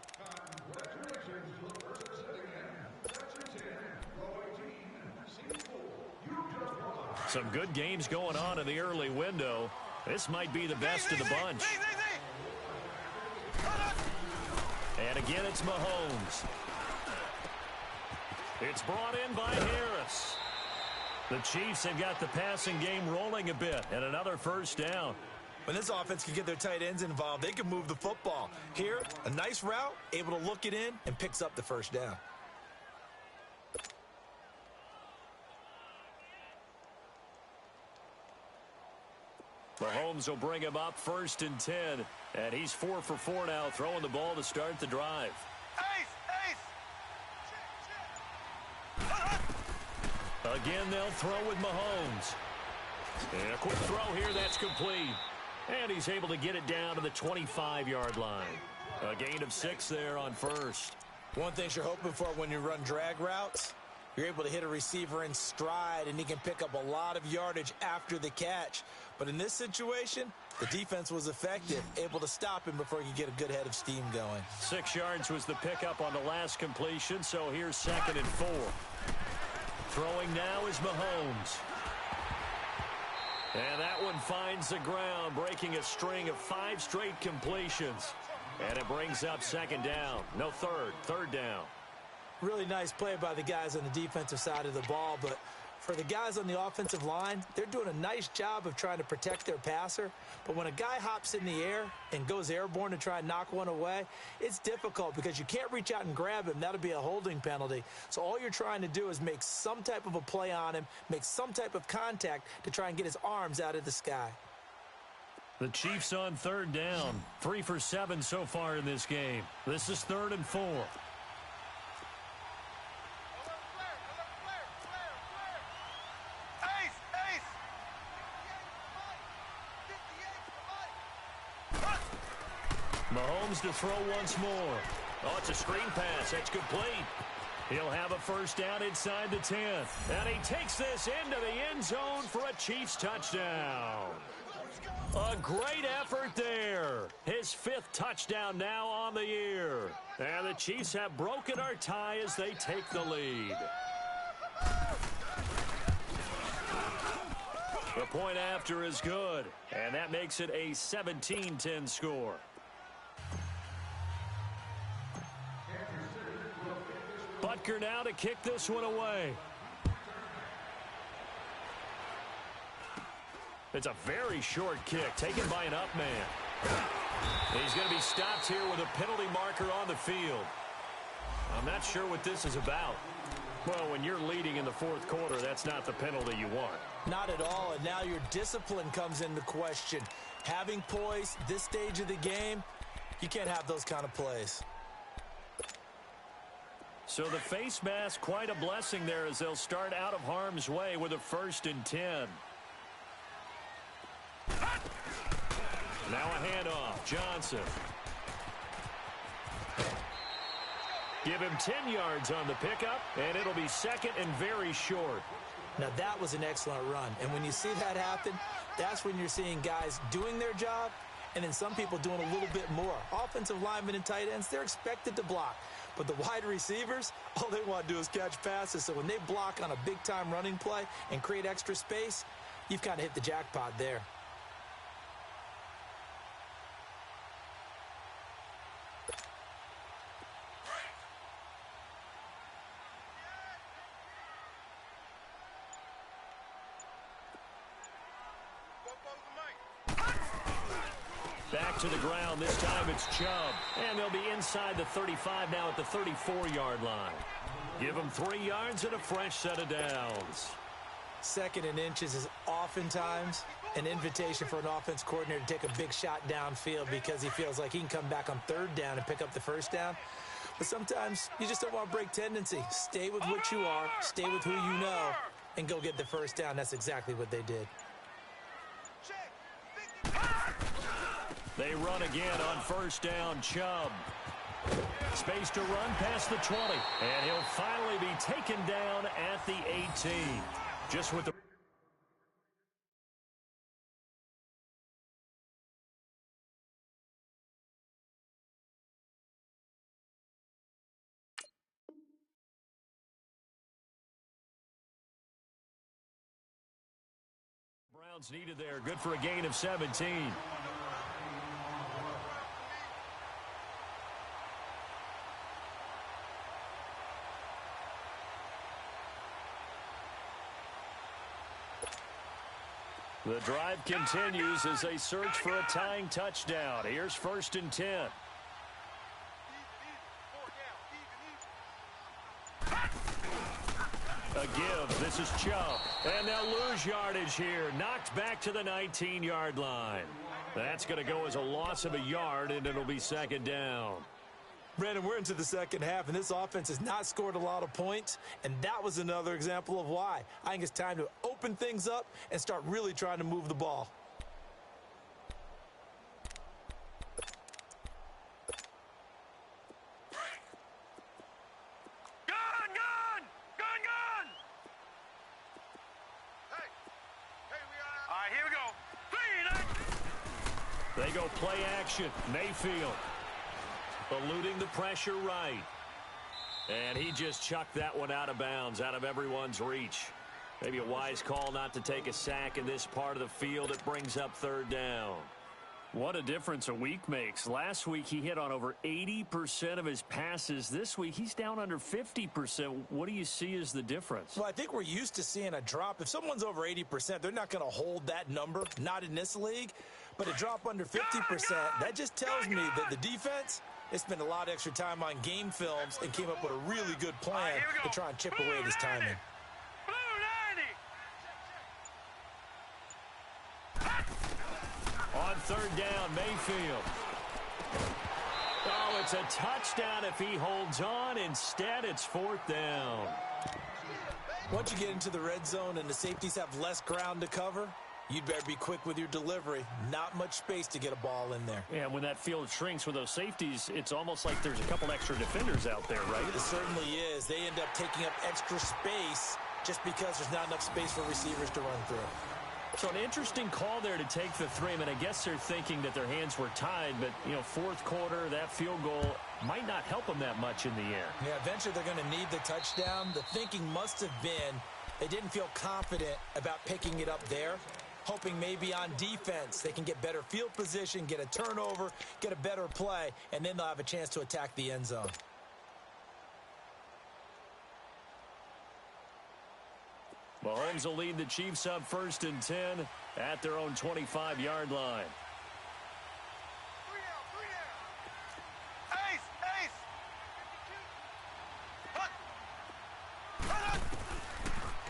Some good games going on in the early window. This might be the best of the bunch. And again, it's Mahomes. It's brought in by Harris. The Chiefs have got the passing game rolling a bit, and another 1st down. When this offense can get their tight ends involved, they can move the football. Here, a nice route, able to look it in, and picks up the 1st down. Mahomes will bring him up 1st and 10, and he's 4 for 4 now, throwing the ball to start the drive. Again, they'll throw with Mahomes. And a quick throw here, that's complete. And he's able to get it down to the 25-yard line. A gain of 6 there on 1st. One thing you're hoping for when you run drag routes, you're able to hit a receiver in stride, and he can pick up a lot of yardage after the catch. But in this situation, the defense was effective, able to stop him before he could get a good head of steam going. 6 yards was the pickup on the last completion, so here's 2nd and 4. Throwing now is Mahomes. And that one finds the ground, breaking a string of 5 straight completions. And it brings up 2nd down. No, 3rd down. Really nice play by the guys on the defensive side of the ball, but for the guys on the offensive line, they're doing a nice job of trying to protect their passer. But when a guy hops in the air and goes airborne to try and knock one away, it's difficult because you can't reach out and grab him. That'll be a holding penalty. So all you're trying to do is make some type of a play on him, make some type of contact to try and get his arms out of the sky. The Chiefs on 3rd down. 3 for 7 so far in this game. This is 3rd and 4. Mahomes to throw once more. Oh, it's a screen pass. That's complete. He'll have a 1st down inside the 10. And he takes this into the end zone for a Chiefs touchdown. A great effort there. His 5th touchdown now on the year. And the Chiefs have broken our tie as they take the lead. The point after is good, and that makes it a 17-10 score. Butker now to kick this one away. It's a very short kick taken by an up man. He's going to be stopped here with a penalty marker on the field. I'm not sure what this is about. Well, when you're leading in the fourth quarter, that's not the penalty you want. Not at all, and now your discipline comes into question. Having poise this stage of the game, you can't have those kind of plays. So the face mask, quite a blessing there as they'll start out of harm's way with a 1st and 10. Now a handoff. Johnson. Give him 10 yards on the pickup, and it'll be 2nd and very short. Now that was an excellent run, and when you see that happen, that's when you're seeing guys doing their job, and then some people doing a little bit more. Offensive linemen and tight ends, they're expected to block. But the wide receivers, all they want to do is catch passes. So when they block on a big-time running play and create extra space, you've kind of hit the jackpot there. Back to the ground. This time it's Chubb. And they'll be inside the 35 now at the 34-yard line. Give them 3 yards and a fresh set of downs. 2nd and inches is oftentimes an invitation for an offense coordinator to take a big shot downfield because he feels like he can come back on 3rd down and pick up the 1st down. But sometimes you just don't want to break tendency. Stay with what you are, stay with who you know, and go get the 1st down. That's exactly what they did. They run again on 1st down. Chubb. Space to run past the 20. And he'll finally be taken down at the 18. Just with the... Browns needed there. Good for a gain of 17. The drive continues as they search for a tying touchdown. Here's 1st and 10. A give. This is Chubb. And they'll lose yardage here. Knocked back to the 19-yard line. That's going to go as a loss of a yard, and it'll be 2nd down. Brandon, we're into the second half, and this offense has not scored a lot of points, and that was another example of why. I think it's time to open things up and start really trying to move the ball. Gun! Hey, all right, here we go. They go play action. Mayfield. Eluding the pressure right. And he just chucked that one out of bounds, out of everyone's reach. Maybe a wise call not to take a sack in this part of the field. It brings up 3rd down. What a difference a week makes. Last week he hit on over 80% of his passes. This week he's down under 50%. What do you see as the difference? Well, I think we're used to seeing a drop. If someone's over 80%, they're not going to hold that number, not in this league. But a drop under 50%, that just tells me that the defense, they spent a lot of extra time on game films and came up with a really good plan to try and chip away at his timing. On 3rd down, Mayfield. Oh, it's a touchdown if he holds on. Instead, it's 4th down. Once you get into the red zone and the safeties have less ground to cover, you'd better be quick with your delivery. Not much space to get a ball in there. Yeah, when that field shrinks with those safeties, it's almost like there's a couple extra defenders out there, right? It certainly is. They end up taking up extra space just because there's not enough space for receivers to run through. So an interesting call there to take the 3. I mean, I guess they're thinking that their hands were tied, but, you know, 4th quarter, that field goal might not help them that much in the end. Yeah, eventually they're going to need the touchdown. The thinking must have been they didn't feel confident about picking it up there. hoping maybe on defense they can get better field position, get a turnover, get a better play, and then they'll have a chance to attack the end zone. Mahomes will lead the Chiefs up 1st and 10 at their own 25-yard line.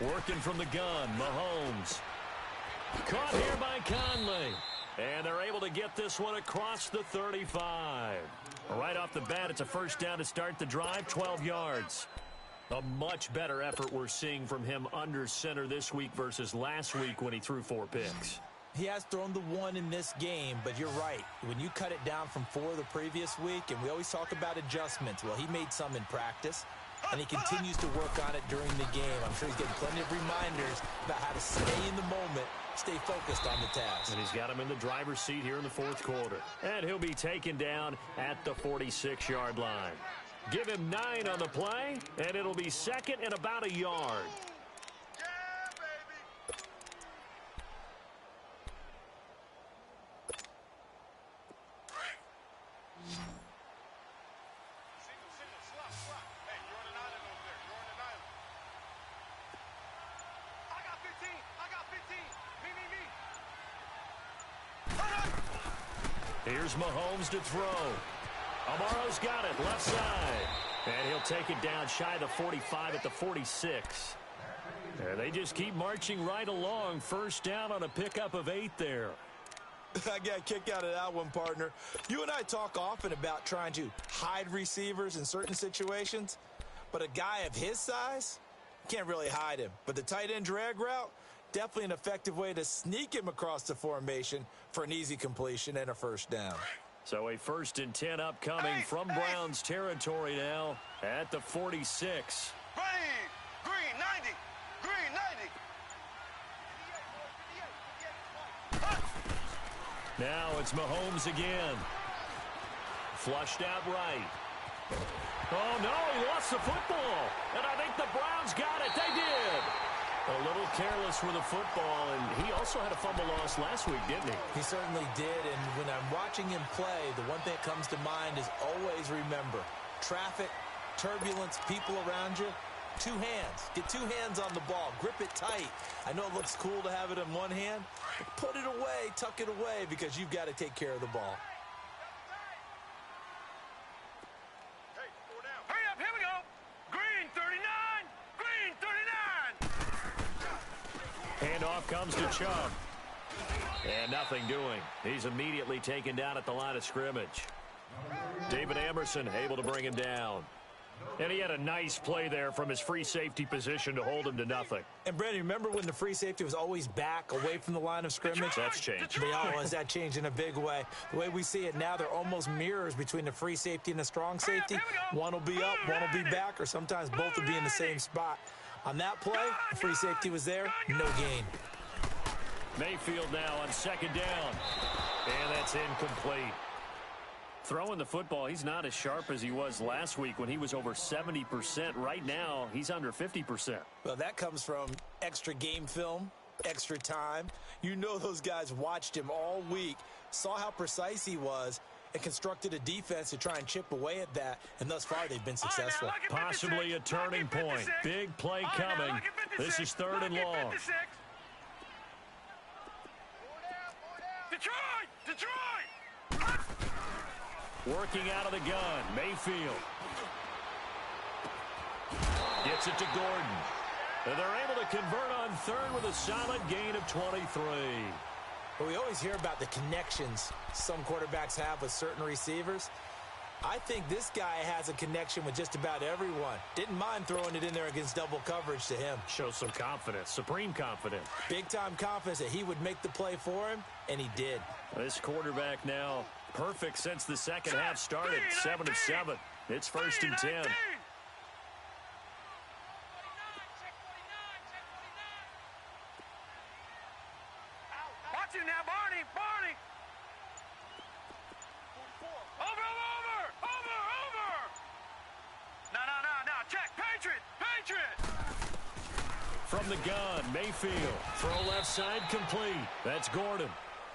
Working from the gun, Mahomes. Caught here by Conley. And they're able to get this one across the 35. Right off the bat, it's a first down to start the drive, 12 yards. A much better effort we're seeing from him under center this week versus last week when he threw 4 picks. He has thrown the 1 in this game, but you're right. When you cut it down from 4 the previous week, and we always talk about adjustments, well, he made some in practice, and he continues to work on it during the game. I'm sure he's getting plenty of reminders about how to stay in the moment, stay focused on the task. And he's got him in the driver's seat here in the 4th quarter. And he'll be taken down at the 46-yard line. Give him 9 on the play, and it'll be 2nd and about a yard. Here's Mahomes to throw. Amaro's got it, left side. And he'll take it down shy of the 45 at the 46. And they just keep marching right along. First down on a pickup of 8 there. I got a kick out of that one, partner. You and I talk often about trying to hide receivers in certain situations, but a guy of his size, can't really hide him. But the tight end drag route, definitely an effective way to sneak him across the formation for an easy completion and a first down. So a 1st and 10 upcoming from Browns territory now at the 46. Green 90. Green 90. Now it's Mahomes again. Flushed out right. Oh, no, he lost the football. And I think the Browns got it. They did. A little careless with the football, and he also had a fumble loss last week, didn't he? He certainly did, and when I'm watching him play, the one thing that comes to mind is always remember, traffic, turbulence, people around you, 2 hands. Get 2 hands on the ball. Grip it tight. I know it looks cool to have it in one hand, but put it away, tuck it away, because you've got to take care of the ball. Hurry up, here we go. Green 39. Green 39. Handoff comes to Chubb. And nothing doing. He's immediately taken down at the line of scrimmage. David Emerson able to bring him down. And he had a nice play there from his free safety position to hold him to nothing. And, Brandon, remember when the free safety was always back away from the line of scrimmage? That's changed. That changed in a big way. The way we see it now, they're almost mirrors between the free safety and the strong safety. One will be up, one will be back, or sometimes both will be in the same spot. On that play, the free safety was there, no gain. Mayfield now on 2nd down. And that's incomplete. Throwing the football, he's not as sharp as he was last week when he was over 70%. Right now, he's under 50%. Well, that comes from extra game film, extra time. You know those guys watched him all week, saw how precise he was, and constructed a defense to try and chip away at that, and thus far they've been successful. Possibly a turning point. Big play coming. This is 3rd and long. Detroit! Working out of the gun, Mayfield. Gets it to Gordon. And they're able to convert on 3rd with a solid gain of 23. But we always hear about the connections some quarterbacks have with certain receivers. I think this guy has a connection with just about everyone. Didn't mind throwing it in there against double coverage to him. Shows some confidence, supreme confidence. Big-time confidence that he would make the play for him, and he did. This quarterback now perfect since the second half started. 7 of 7. It's 1st and 10. Watch him now, Barney! Barney! Over! No! Check! Patriot! From the gun, Mayfield. Throw left side complete. That's Gordon.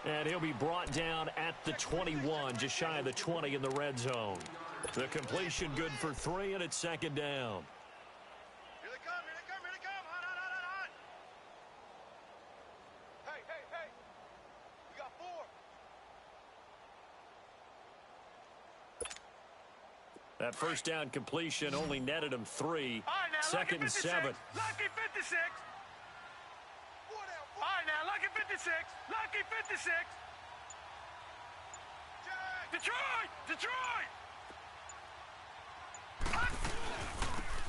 And he'll be brought down at the 21, just shy of the 20 in the red zone. The completion good for 3, and it's second down. Here they come, here they come, here they come. Hot, hot, hot, hot, hot. Hey, hey, hey. We got 4. That first down completion only netted him 3. All right, now, Second and 7. Lucky 56. All right, now, lucky 56. Lucky 56. Detroit! Detroit!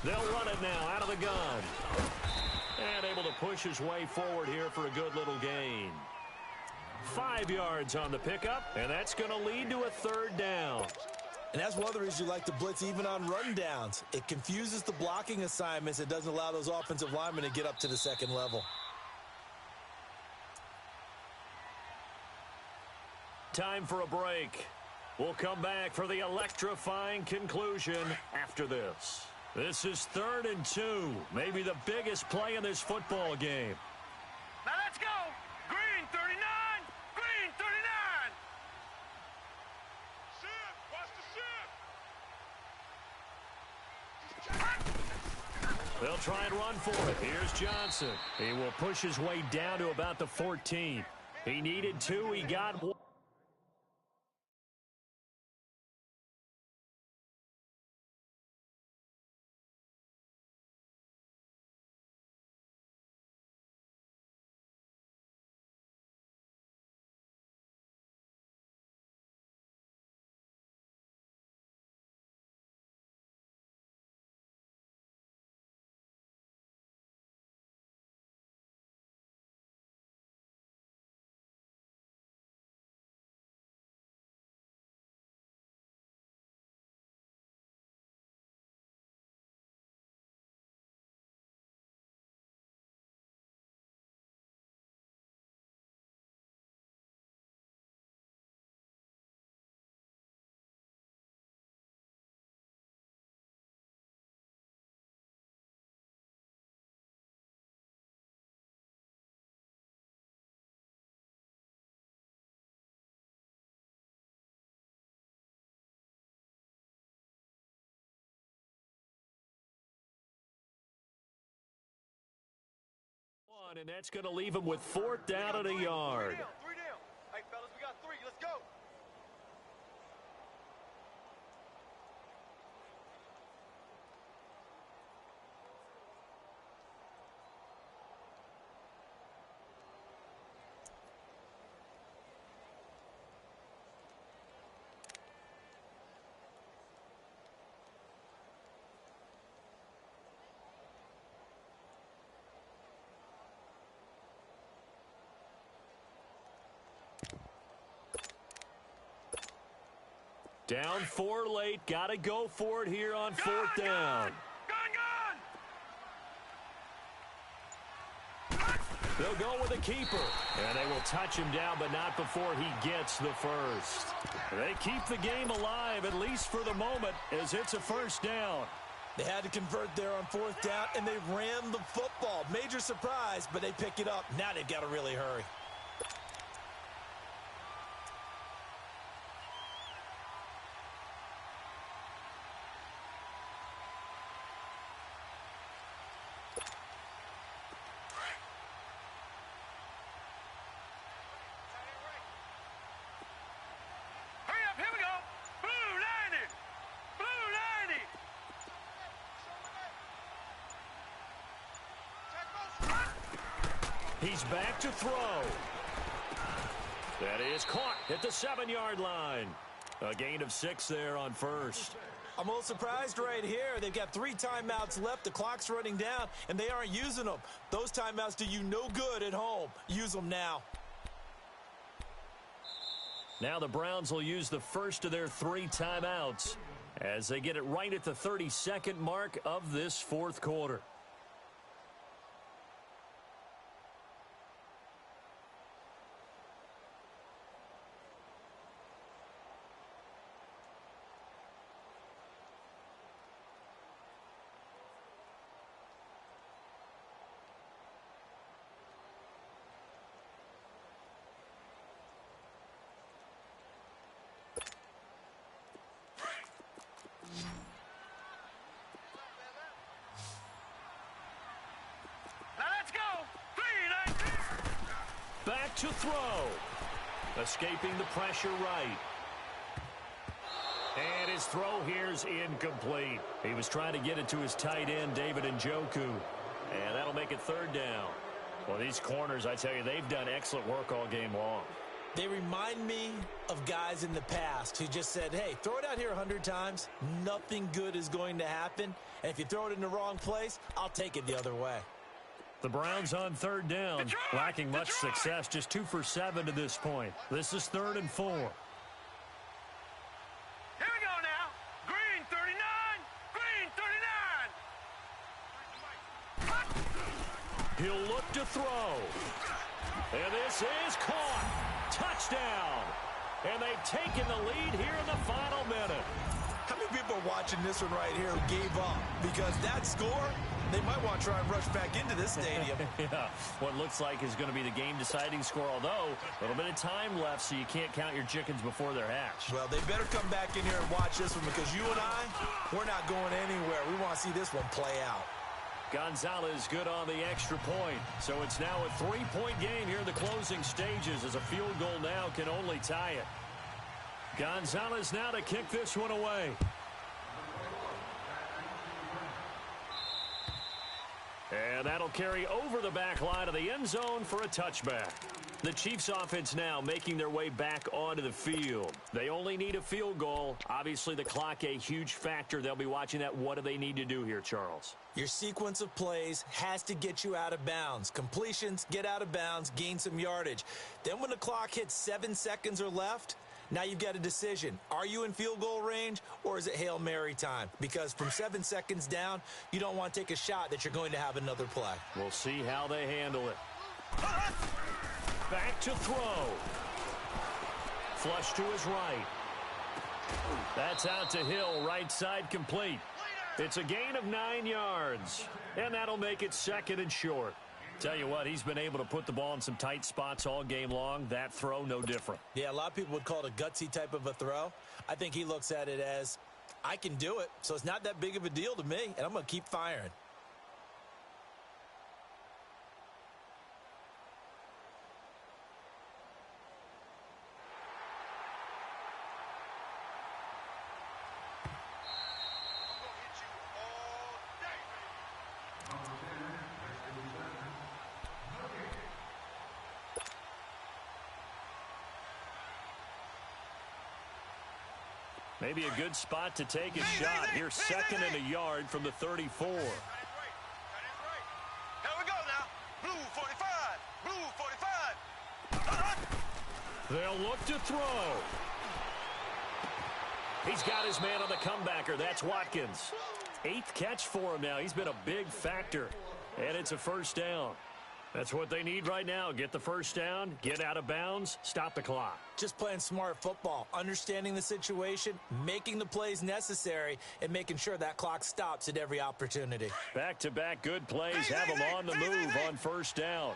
They'll run it now out of the gun. And able to push his way forward here for a good little gain. 5 yards on the pickup, and that's going to lead to a third down. And that's one of the reasons you like to blitz even on run downs. It confuses the blocking assignments. It doesn't allow those offensive linemen to get up to the second level. Time for a break. We'll come back for the electrifying conclusion after this. This is 3rd and 2, maybe the biggest play in this football game. Now let's go. Green 39. Green 39. Shift. Watch the shift. They'll try and run for it. Here's Johnson. He will push his way down to about the 14. He needed 2. He got 1. And that's going to leave him with 4th down and a yard. 3 down. Hey, fellas, we got 3. Let's go. Down 4 late. Got to go for it here on 4th down. They'll go with a keeper. And they will touch him down, but not before he gets the first. They keep the game alive, at least for the moment, as it's a first down. They had to convert there on 4th down, and they ran the football. Major surprise, but they pick it up. Now they've got to really hurry. He's back to throw. That is caught at the 7-yard line. A gain of 6 there on first. I'm a little surprised right here. They've got 3 timeouts left. The clock's running down, and they aren't using them. Those timeouts do you no good at home. Use them now. Now the Browns will use the first of their 3 timeouts as they get it right at the 32nd mark of this 4th quarter. to throw. Escaping the pressure right. And his throw here's incomplete. He was trying to get it to his tight end, David Njoku. And that'll make it third down. Well, these corners, I tell you, they've done excellent work all game long. They remind me of guys in the past who just said, hey, throw it out here 100 times. Nothing good is going to happen. And if you throw it in the wrong place, I'll take it the other way. The Browns on third down, lacking much success, just 2 for 7 to this point. This is 3rd and 4. Here we go now. Green 39. Green 39. He'll look to throw. And this is caught. Touchdown. And they've taken the lead here in the final minute. How many people are watching this one right here who gave up? Because that score, they might want to try and rush back into this stadium. Yeah, what looks like is going to be the game-deciding score, although a little bit of time left, so you can't count your chickens before they're hatched. Well, they better come back in here and watch this one because you and I, we're not going anywhere. We want to see this one play out. Gonzalez good on the extra point. So it's now a 3-point game here in the closing stages as a field goal now can only tie it. Gonzalez now to kick this one away. And that'll carry over the back line of the end zone for a touchback. The Chiefs offense now making their way back onto the field. They only need a field goal. Obviously, the clock a huge factor. They'll be watching that. What do they need to do here, Charles? Your sequence of plays has to get you out of bounds. Completions, get out of bounds, gain some yardage. Then when the clock hits 7 seconds or left, now you've got a decision. Are you in field goal range or is it Hail Mary time? Because from 7 seconds down, you don't want to take a shot that you're going to have another play. We'll see how they handle it. Back to throw. Flush to his right. That's out to Hill, right side complete. It's a gain of 9 yards, and that'll make it 2nd and short. Tell you what, he's been able to put the ball in some tight spots all game long. That throw, no different. Yeah, a lot of people would call it a gutsy type of a throw. I think he looks at it as, I can do it, so it's not that big of a deal to me, and I'm going to keep firing. Maybe a good spot to take a shot. Here, 2nd and a yard from the 34. Here we go now. Blue 45. Blue 45. They'll look to throw. He's got his man on the comebacker. That's Watkins. 8th catch for him now. He's been a big factor. And it's a first down. That's what they need right now. Get the first down, get out of bounds, stop the clock. Just playing smart football, understanding the situation, making the plays necessary, and making sure that clock stops at every opportunity. Back-to-back good plays have them on the move on first down.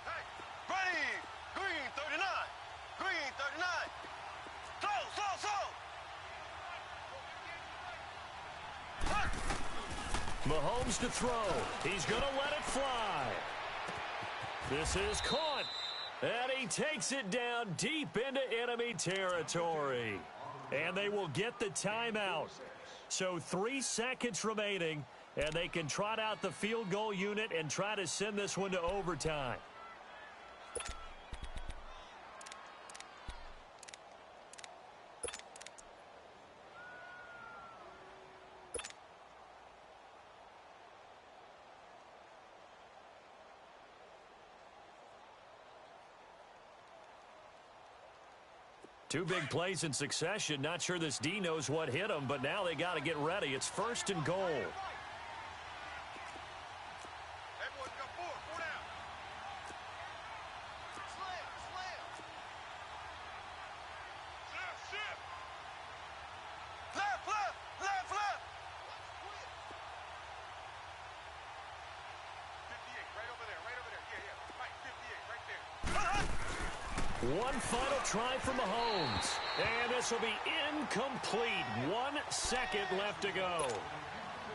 Hey, ready. Green 39. Green 39. Slow, slow, slow. Mahomes to throw. He's going to let it fly. This is caught. And he takes it down deep into enemy territory. And they will get the timeout. So 3 seconds remaining, and they can trot out the field goal unit and try to send this one to overtime. Two big plays in succession. Not sure this D knows what hit him, but now they got to get ready. It's 1st and goal. Everyone's got four down. Slam, slam. Shift. Left, left, left, left. 58, right over there. Yeah. Right, 58, right there. One final try for Mahomes. And this will be incomplete. 1 second left to go.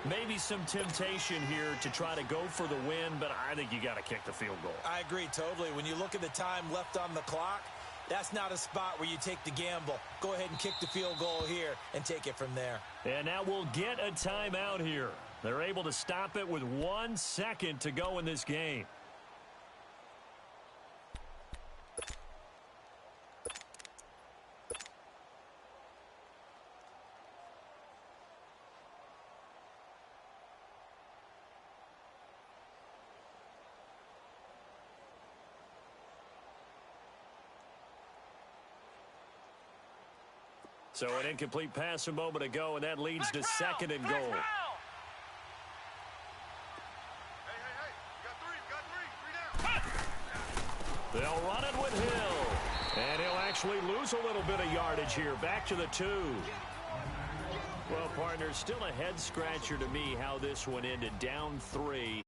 Maybe some temptation here to try to go for the win, but I think you got to kick the field goal. I agree totally. When you look at the time left on the clock, that's not a spot where you take the gamble. Go ahead and kick the field goal here and take it from there. And now we'll get a timeout here. They're able to stop it with 1 second to go in this game. So an incomplete pass a moment ago, and that leads to second and goal. Hey, got three down. They'll run it with Hill. And he'll actually lose a little bit of yardage here. Back to the 2. Well, partner, still a head-scratcher to me how this one ended. Down 3.